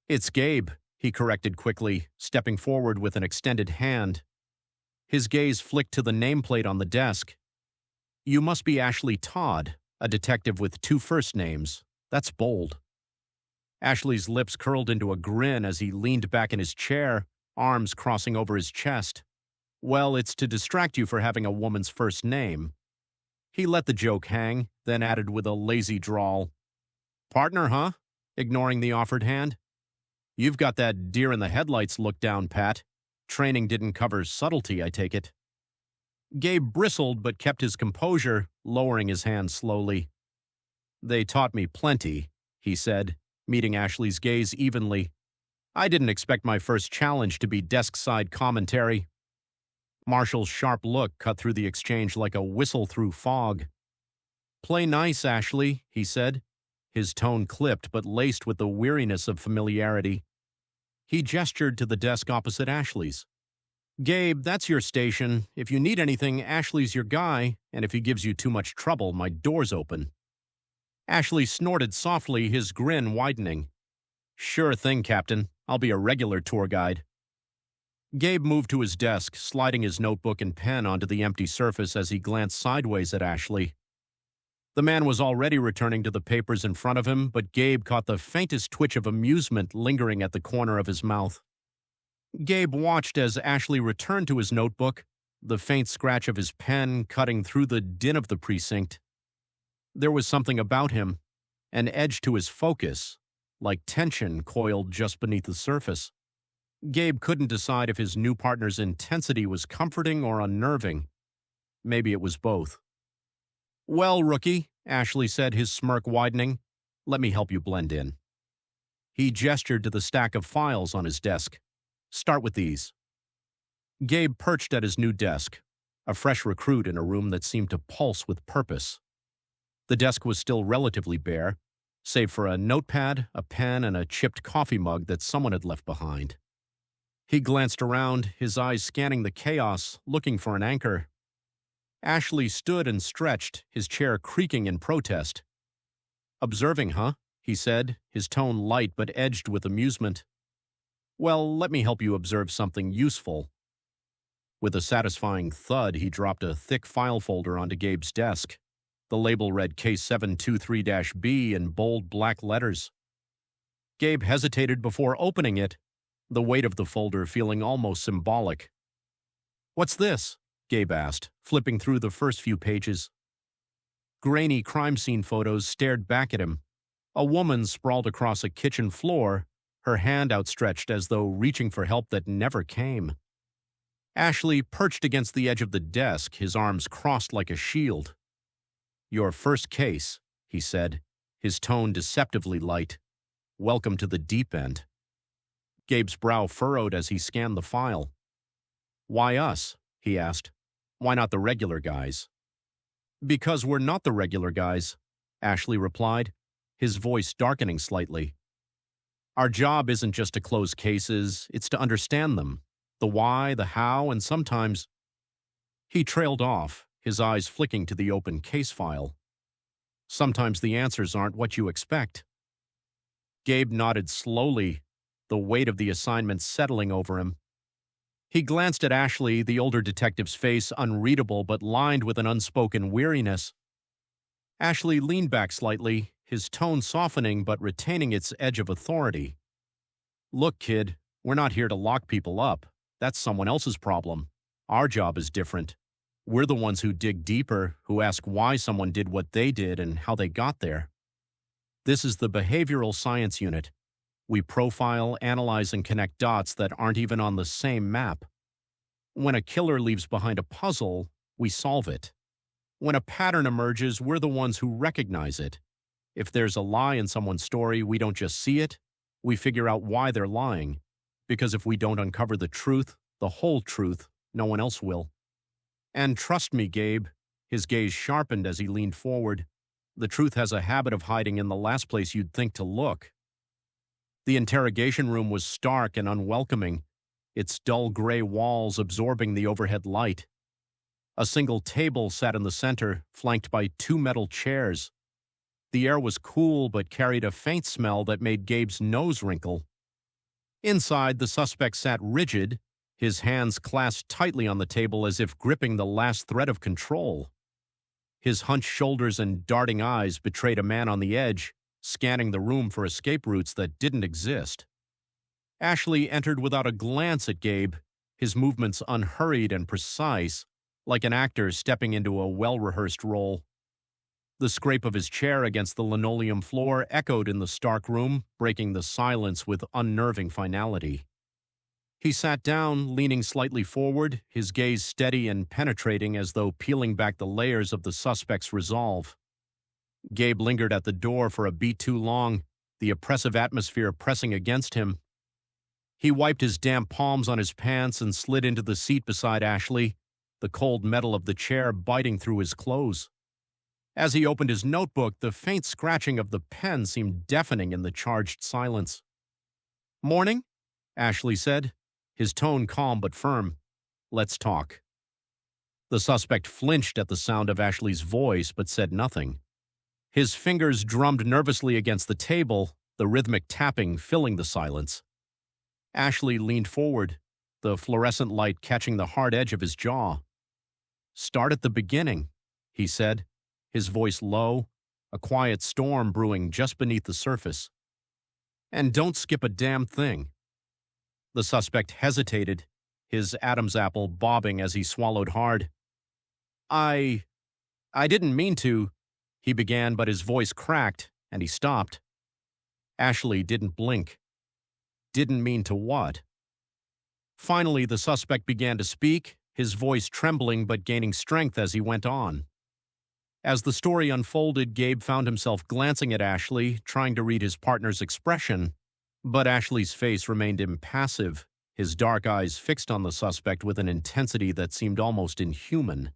"It's Gabe," he corrected quickly, stepping forward with an extended hand. His gaze flicked to the nameplate on the desk. "You must be Ashley Todd, a detective with 2 first names. That's bold." Ashley's lips curled into a grin as he leaned back in his chair, arms crossing over his chest. "Well, it's to distract you for having a woman's first name." He let the joke hang, then added with a lazy drawl, "Partner, huh?" ignoring the offered hand. "You've got that deer-in-the-headlights look down, Pat. Training didn't cover subtlety, I take it." Gabe bristled but kept his composure, lowering his hand slowly. "They taught me plenty," he said, meeting Ashley's gaze evenly. "I didn't expect my first challenge to be desk-side commentary." Marshall's sharp look cut through the exchange like a whistle through fog. "Play nice, Ashley," he said, his tone clipped but laced with the weariness of familiarity. He gestured to the desk opposite Ashley's. "Gabe, that's your station. If you need anything, Ashley's your guy, and if he gives you too much trouble, my door's open." Ashley snorted softly, his grin widening. "Sure thing, Captain. I'll be a regular tour guide." Gabe moved to his desk, sliding his notebook and pen onto the empty surface as he glanced sideways at Ashley. The man was already returning to the papers in front of him, but Gabe caught the faintest twitch of amusement lingering at the corner of his mouth. Gabe watched as Ashley returned to his notebook, the faint scratch of his pen cutting through the din of the precinct. There was something about him, an edge to his focus, like tension coiled just beneath the surface. Gabe couldn't decide if his new partner's intensity was comforting or unnerving. Maybe it was both. "Well, rookie," Ashley said, his smirk widening, "let me help you blend in." He gestured to the stack of files on his desk. "Start with these." Gabe perched at his new desk, a fresh recruit in a room that seemed to pulse with purpose. The desk was still relatively bare, save for a notepad, a pen, and a chipped coffee mug that someone had left behind. He glanced around, his eyes scanning the chaos, looking for an anchor. Ashley stood and stretched, his chair creaking in protest. "Observing, huh?" he said, his tone light but edged with amusement. "Well, let me help you observe something useful." With a satisfying thud, he dropped a thick file folder onto Gabe's desk. The label read Case 723-B in bold black letters. Gabe hesitated before opening it, the weight of the folder feeling almost symbolic. "What's this?" Gabe asked, flipping through the first few pages. Grainy crime scene photos stared back at him. A woman sprawled across a kitchen floor, her hand outstretched as though reaching for help that never came. Ashley perched against the edge of the desk, his arms crossed like a shield. "Your first case," he said, his tone deceptively light. "Welcome to the deep end." Gabe's brow furrowed as he scanned the file. "Why us?" he asked. "Why not the regular guys?" "Because we're not the regular guys," Ashley replied, his voice darkening slightly. "Our job isn't just to close cases, it's to understand them. The why, the how, and sometimes—" He trailed off, his eyes flicking to the open case file. "Sometimes the answers aren't what you expect." Gabe nodded slowly, the weight of the assignment settling over him. He glanced at Ashley, the older detective's face unreadable but lined with an unspoken weariness. Ashley leaned back slightly, his tone softening but retaining its edge of authority. "Look, kid, we're not here to lock people up. That's someone else's problem. Our job is different. We're the ones who dig deeper, who ask why someone did what they did and how they got there. This is the behavioral science unit. We profile, analyze, and connect dots that aren't even on the same map. When a killer leaves behind a puzzle, we solve it. When a pattern emerges, we're the ones who recognize it. If there's a lie in someone's story, we don't just see it, we figure out why they're lying. Because if we don't uncover the truth, the whole truth, no one else will. And trust me, Gabe," his gaze sharpened as he leaned forward, "the truth has a habit of hiding in the last place you'd think to look." The interrogation room was stark and unwelcoming, its dull gray walls absorbing the overhead light. A single table sat in the center, flanked by 2 metal chairs. The air was cool but carried a faint smell that made Gabe's nose wrinkle. Inside, the suspect sat rigid, his hands clasped tightly on the table as if gripping the last thread of control. His hunched shoulders and darting eyes betrayed a man on the edge, scanning the room for escape routes that didn't exist. Ashley entered without a glance at Gabe, his movements unhurried and precise, like an actor stepping into a well-rehearsed role. The scrape of his chair against the linoleum floor echoed in the stark room, breaking the silence with unnerving finality. He sat down, leaning slightly forward, his gaze steady and penetrating as though peeling back the layers of the suspect's resolve. Gabe lingered at the door for a beat too long, the oppressive atmosphere pressing against him. He wiped his damp palms on his pants and slid into the seat beside Ashley, the cold metal of the chair biting through his clothes. As he opened his notebook, the faint scratching of the pen seemed deafening in the charged silence. "Morning," Ashley said, his tone calm but firm. "Let's talk." The suspect flinched at the sound of Ashley's voice but said nothing. His fingers drummed nervously against the table, the rhythmic tapping filling the silence. Ashley leaned forward, the fluorescent light catching the hard edge of his jaw. "Start at the beginning," he said, his voice low, a quiet storm brewing just beneath the surface. "And don't skip a damn thing." The suspect hesitated, his Adam's apple bobbing as he swallowed hard. I didn't mean to," he began, but his voice cracked, and he stopped. Ashley didn't blink. Didn't mean to what? Finally, the suspect began to speak, his voice trembling but gaining strength as he went on. As the story unfolded, Gabe found himself glancing at Ashley, trying to read his partner's expression, but Ashley's face remained impassive, his dark eyes fixed on the suspect with an intensity that seemed almost inhuman.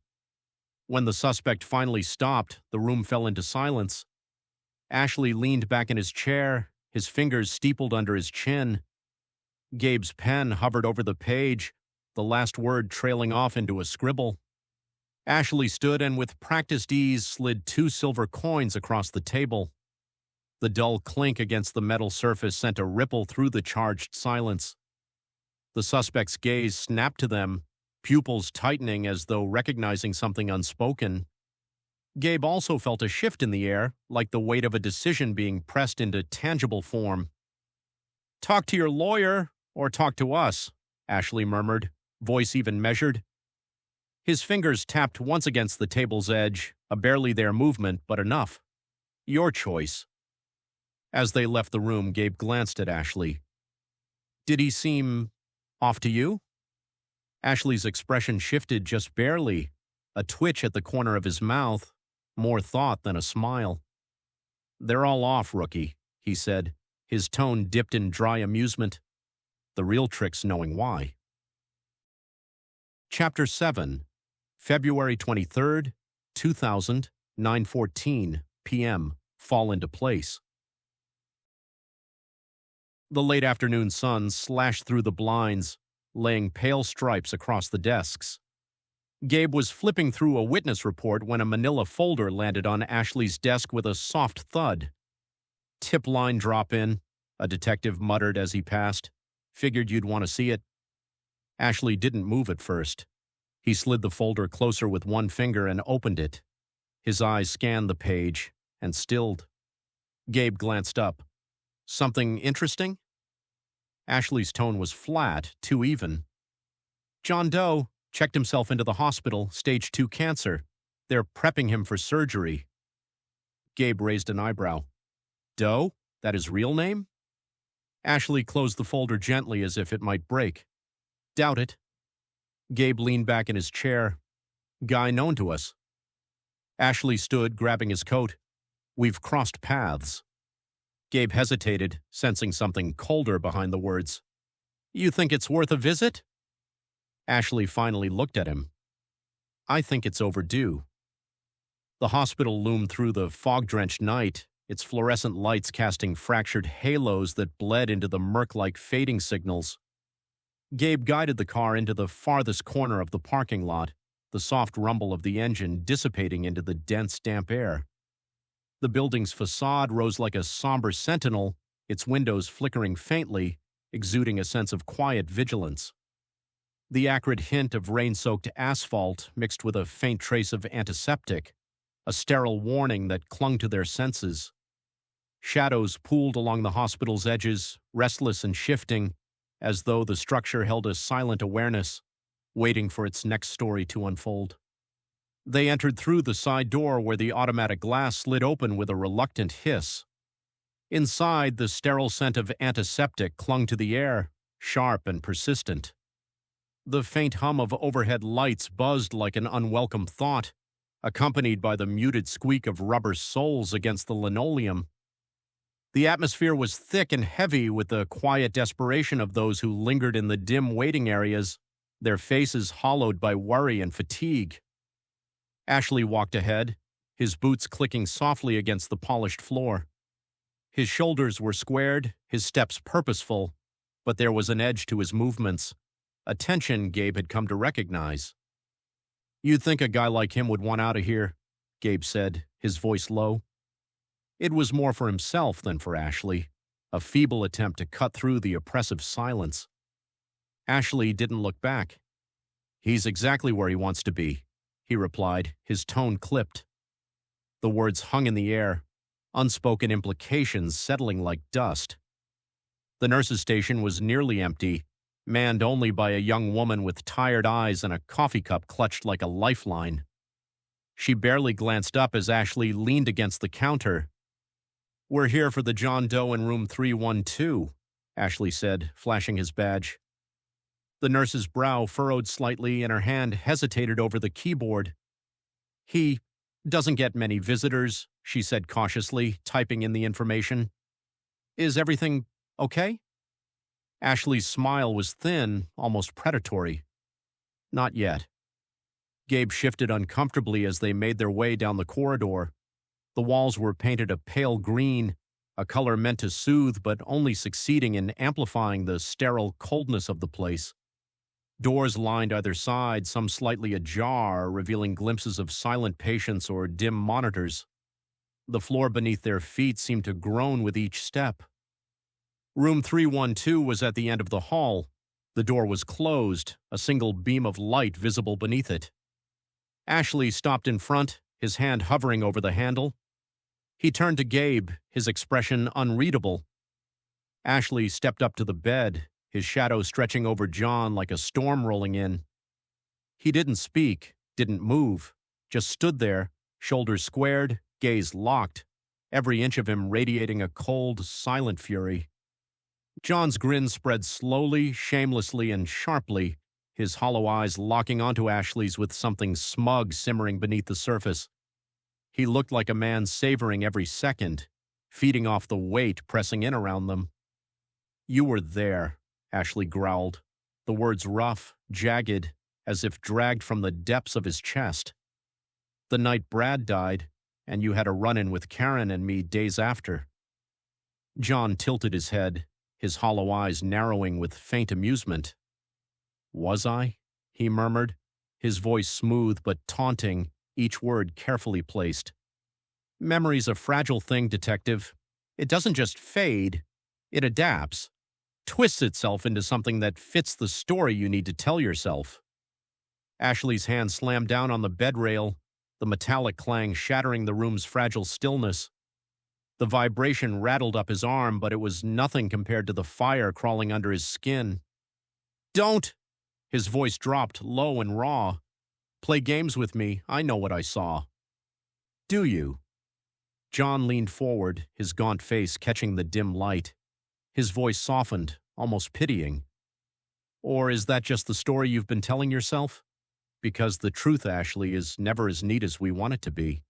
When the suspect finally stopped, the room fell into silence. Ashley leaned back in his chair, his fingers steepled under his chin. Gabe's pen hovered over the page, the last word trailing off into a scribble. Ashley stood and with practiced ease slid 2 silver coins across the table. The dull clink against the metal surface sent a ripple through the charged silence. The suspect's gaze snapped to them, pupils tightening as though recognizing something unspoken. Gabe also felt a shift in the air, like the weight of a decision being pressed into tangible form. "Talk to your lawyer, or talk to us," Ashley murmured, voice even measured. His fingers tapped once against the table's edge, a barely there movement, but enough. "Your choice." As they left the room, Gabe glanced at Ashley. "Did he seem off to you?" Ashley's expression shifted just barely, a twitch at the corner of his mouth, more thought than a smile. "They're all off, rookie," he said, his tone dipped in dry amusement. The real trick's knowing why. Chapter 7, February 23rd, 2000, 9:14 p.m. Fall into place. The late afternoon sun slashed through the blinds, laying pale stripes across the desks. Gabe was flipping through a witness report when a manila folder landed on Ashley's desk with a soft thud. "Tip line drop-in," a detective muttered as he passed. "Figured you'd want to see it." Ashley didn't move at first. He slid the folder closer with one finger and opened it. His eyes scanned the page and stilled. Gabe glanced up. "Something interesting?" Ashley's tone was flat, too even. "John Doe checked himself into the hospital, stage 2 cancer. They're prepping him for surgery." Gabe raised an eyebrow. "Doe? That his real name?" Ashley closed the folder gently as if it might break. "Doubt it." Gabe leaned back in his chair. "Guy known to us." Ashley stood, grabbing his coat. "We've crossed paths." Gabe hesitated, sensing something colder behind the words. "You think it's worth a visit?" Ashley finally looked at him. "I think it's overdue." The hospital loomed through the fog-drenched night, its fluorescent lights casting fractured halos that bled into the murk-like fading signals. Gabe guided the car into the farthest corner of the parking lot, the soft rumble of the engine dissipating into the dense, damp air. The building's facade rose like a somber sentinel, its windows flickering faintly, exuding a sense of quiet vigilance. The acrid hint of rain-soaked asphalt mixed with a faint trace of antiseptic, a sterile warning that clung to their senses. Shadows pooled along the hospital's edges, restless and shifting, as though the structure held a silent awareness, waiting for its next story to unfold. They entered through the side door where the automatic glass slid open with a reluctant hiss. Inside, the sterile scent of antiseptic clung to the air, sharp and persistent. The faint hum of overhead lights buzzed like an unwelcome thought, accompanied by the muted squeak of rubber soles against the linoleum. The atmosphere was thick and heavy with the quiet desperation of those who lingered in the dim waiting areas, their faces hollowed by worry and fatigue. Ashley walked ahead, his boots clicking softly against the polished floor. His shoulders were squared, his steps purposeful, but there was an edge to his movements, a tension Gabe had come to recognize. "You'd think a guy like him would want out of here," Gabe said, his voice low. It was more for himself than for Ashley, a feeble attempt to cut through the oppressive silence. Ashley didn't look back. "He's exactly where he wants to be," he replied, his tone clipped. The words hung in the air, unspoken implications settling like dust. The nurse's station was nearly empty, manned only by a young woman with tired eyes and a coffee cup clutched like a lifeline. She barely glanced up as Ashley leaned against the counter. "We're here for the John Doe in room 312, Ashley said, flashing his badge. The nurse's brow furrowed slightly and her hand hesitated over the keyboard. "He doesn't get many visitors," she said cautiously, typing in the information. "Is everything okay?" Ashley's smile was thin, almost predatory. "Not yet." Gabe shifted uncomfortably as they made their way down the corridor. The walls were painted a pale green, a color meant to soothe but only succeeding in amplifying the sterile coldness of the place. Doors lined either side, some slightly ajar, revealing glimpses of silent patients or dim monitors. The floor beneath their feet seemed to groan with each step. Room 312 was at the end of the hall. The door was closed, a single beam of light visible beneath it. Ashley stopped in front, his hand hovering over the handle. He turned to Gabe, his expression unreadable. Ashley stepped up to the bed, his shadow stretching over John like a storm rolling in. He didn't speak, didn't move, just stood there, shoulders squared, gaze locked, every inch of him radiating a cold, silent fury. John's grin spread slowly, shamelessly, and sharply, his hollow eyes locking onto Ashley's with something smug simmering beneath the surface. He looked like a man savoring every second, feeding off the weight pressing in around them. "You were there," Ashley growled, the words rough, jagged, as if dragged from the depths of his chest. "The night Brad died, and you had a run-in with Karen and me days after." John tilted his head, his hollow eyes narrowing with faint amusement. "Was I?" he murmured, his voice smooth but taunting, each word carefully placed. "Memory's a fragile thing, Detective. It doesn't just fade, it adapts, twists itself into something that fits the story you need to tell yourself." Ashley's hand slammed down on the bed rail, the metallic clang shattering the room's fragile stillness. The vibration rattled up his arm, but it was nothing compared to the fire crawling under his skin. "Don't!" His voice dropped, low and raw. "Play games with me. I know what I saw." "Do you?" John leaned forward, his gaunt face catching the dim light. His voice softened, almost pitying. "Or is that just the story you've been telling yourself? Because the truth, Ashley, is never as neat as we want it to be."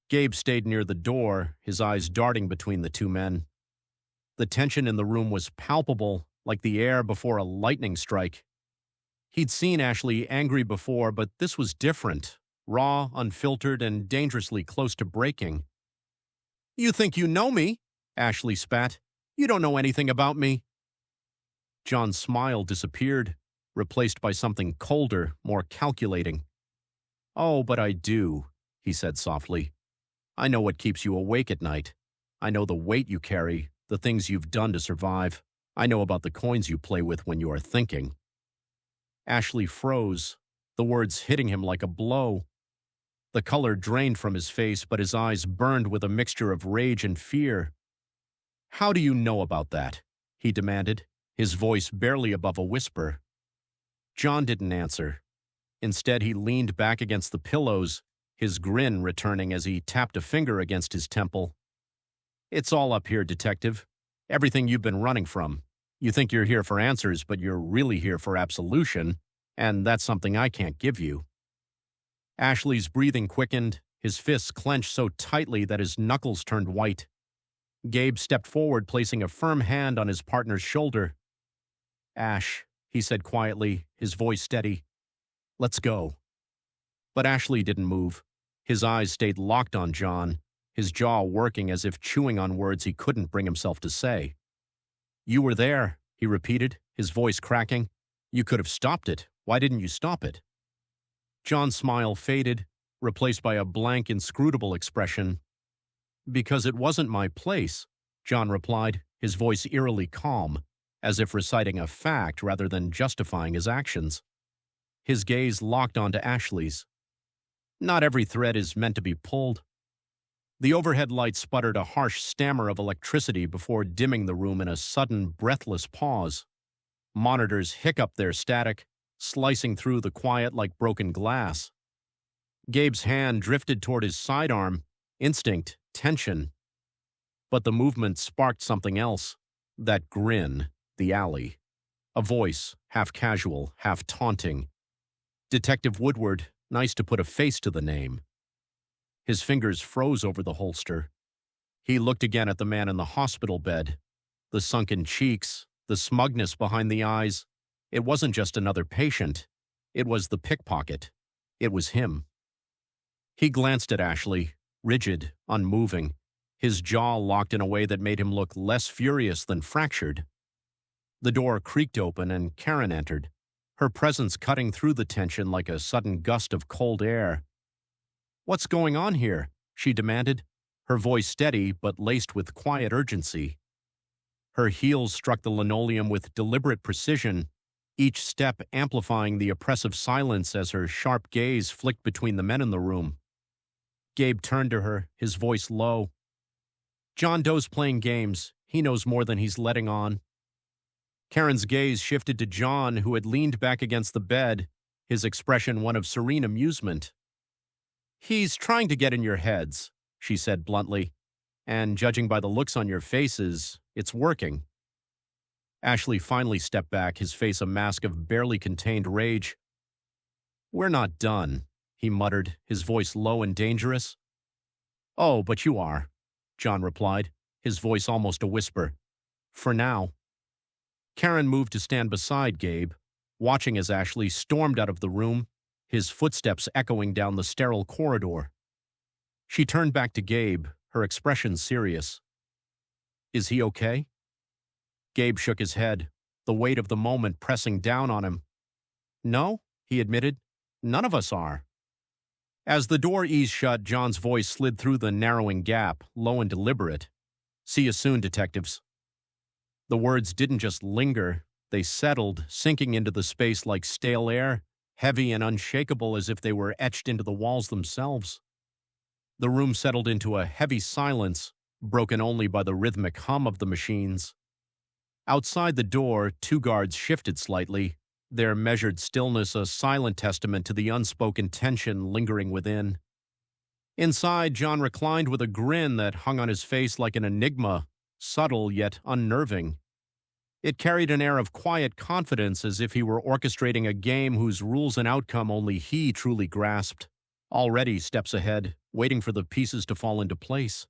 Gabe stayed near the door, his eyes darting between the two men. The tension in the room was palpable, like the air before a lightning strike. He'd seen Ashley angry before, but this was different, raw, unfiltered, and dangerously close to breaking. "You think you know me?" Ashley spat. "You don't know anything about me." John's smile disappeared, replaced by something colder, more calculating. "Oh, but I do," he said softly. "I know what keeps you awake at night. I know the weight you carry, the things you've done to survive. I know about the coins you play with when you are thinking." Ashley froze, the words hitting him like a blow. The color drained from his face, but his eyes burned with a mixture of rage and fear. "How do you know about that?" he demanded, his voice barely above a whisper. John didn't answer. Instead, he leaned back against the pillows, his grin returning as he tapped a finger against his temple. "It's all up here, Detective. Everything you've been running from. You think you're here for answers, but you're really here for absolution, and that's something I can't give you." Ashley's breathing quickened, his fists clenched so tightly that his knuckles turned white. Gabe stepped forward, placing a firm hand on his partner's shoulder. "Ash," he said quietly, his voice steady. "Let's go." But Ashley didn't move. His eyes stayed locked on John, his jaw working as if chewing on words he couldn't bring himself to say. "You were there," he repeated, his voice cracking. "You could have stopped it. Why didn't you stop it?" John's smile faded, replaced by a blank, inscrutable expression. "Because it wasn't my place," John replied, his voice eerily calm, as if reciting a fact rather than justifying his actions. His gaze locked onto Ashley's. "Not every thread is meant to be pulled." The overhead light sputtered a harsh stammer of electricity before dimming the room in a sudden, breathless pause. Monitors hiccuped their static, slicing through the quiet like broken glass. Gabe's hand drifted toward his sidearm, instinct, tension. But the movement sparked something else. That grin, the alley. A voice, half casual, half taunting. "Detective Woodward, nice to put a face to the name." His fingers froze over the holster. He looked again at the man in the hospital bed. The sunken cheeks, the smugness behind the eyes. It wasn't just another patient. It was the pickpocket. It was him. He glanced at Ashley, rigid, unmoving, his jaw locked in a way that made him look less furious than fractured. The door creaked open and Karen entered, her presence cutting through the tension like a sudden gust of cold air. "What's going on here?" she demanded, her voice steady but laced with quiet urgency. Her heels struck the linoleum with deliberate precision, each step amplifying the oppressive silence as her sharp gaze flicked between the men in the room. Gabe turned to her, his voice low. "John Doe's playing games. He knows more than he's letting on." Karen's gaze shifted to John, who had leaned back against the bed, his expression one of serene amusement. "He's trying to get in your heads," she said bluntly, "and judging by the looks on your faces, it's working." Ashley finally stepped back, his face a mask of barely contained rage. "We're not done," he muttered, his voice low and dangerous. "Oh, but you are," John replied, his voice almost a whisper. "For now." Karen moved to stand beside Gabe, watching as Ashley stormed out of the room, his footsteps echoing down the sterile corridor. She turned back to Gabe, her expression serious. "Is he okay?" Gabe shook his head, the weight of the moment pressing down on him. "No," he admitted. "None of us are." As the door eased shut, John's voice slid through the narrowing gap, low and deliberate. "See you soon, detectives." The words didn't just linger, they settled, sinking into the space like stale air, heavy and unshakable as if they were etched into the walls themselves. The room settled into a heavy silence, broken only by the rhythmic hum of the machines. Outside the door, two guards shifted slightly, their measured stillness a silent testament to the unspoken tension lingering within. Inside, John reclined with a grin that hung on his face like an enigma, subtle yet unnerving. It carried an air of quiet confidence, as if he were orchestrating a game whose rules and outcome only he truly grasped, already steps ahead, waiting for the pieces to fall into place.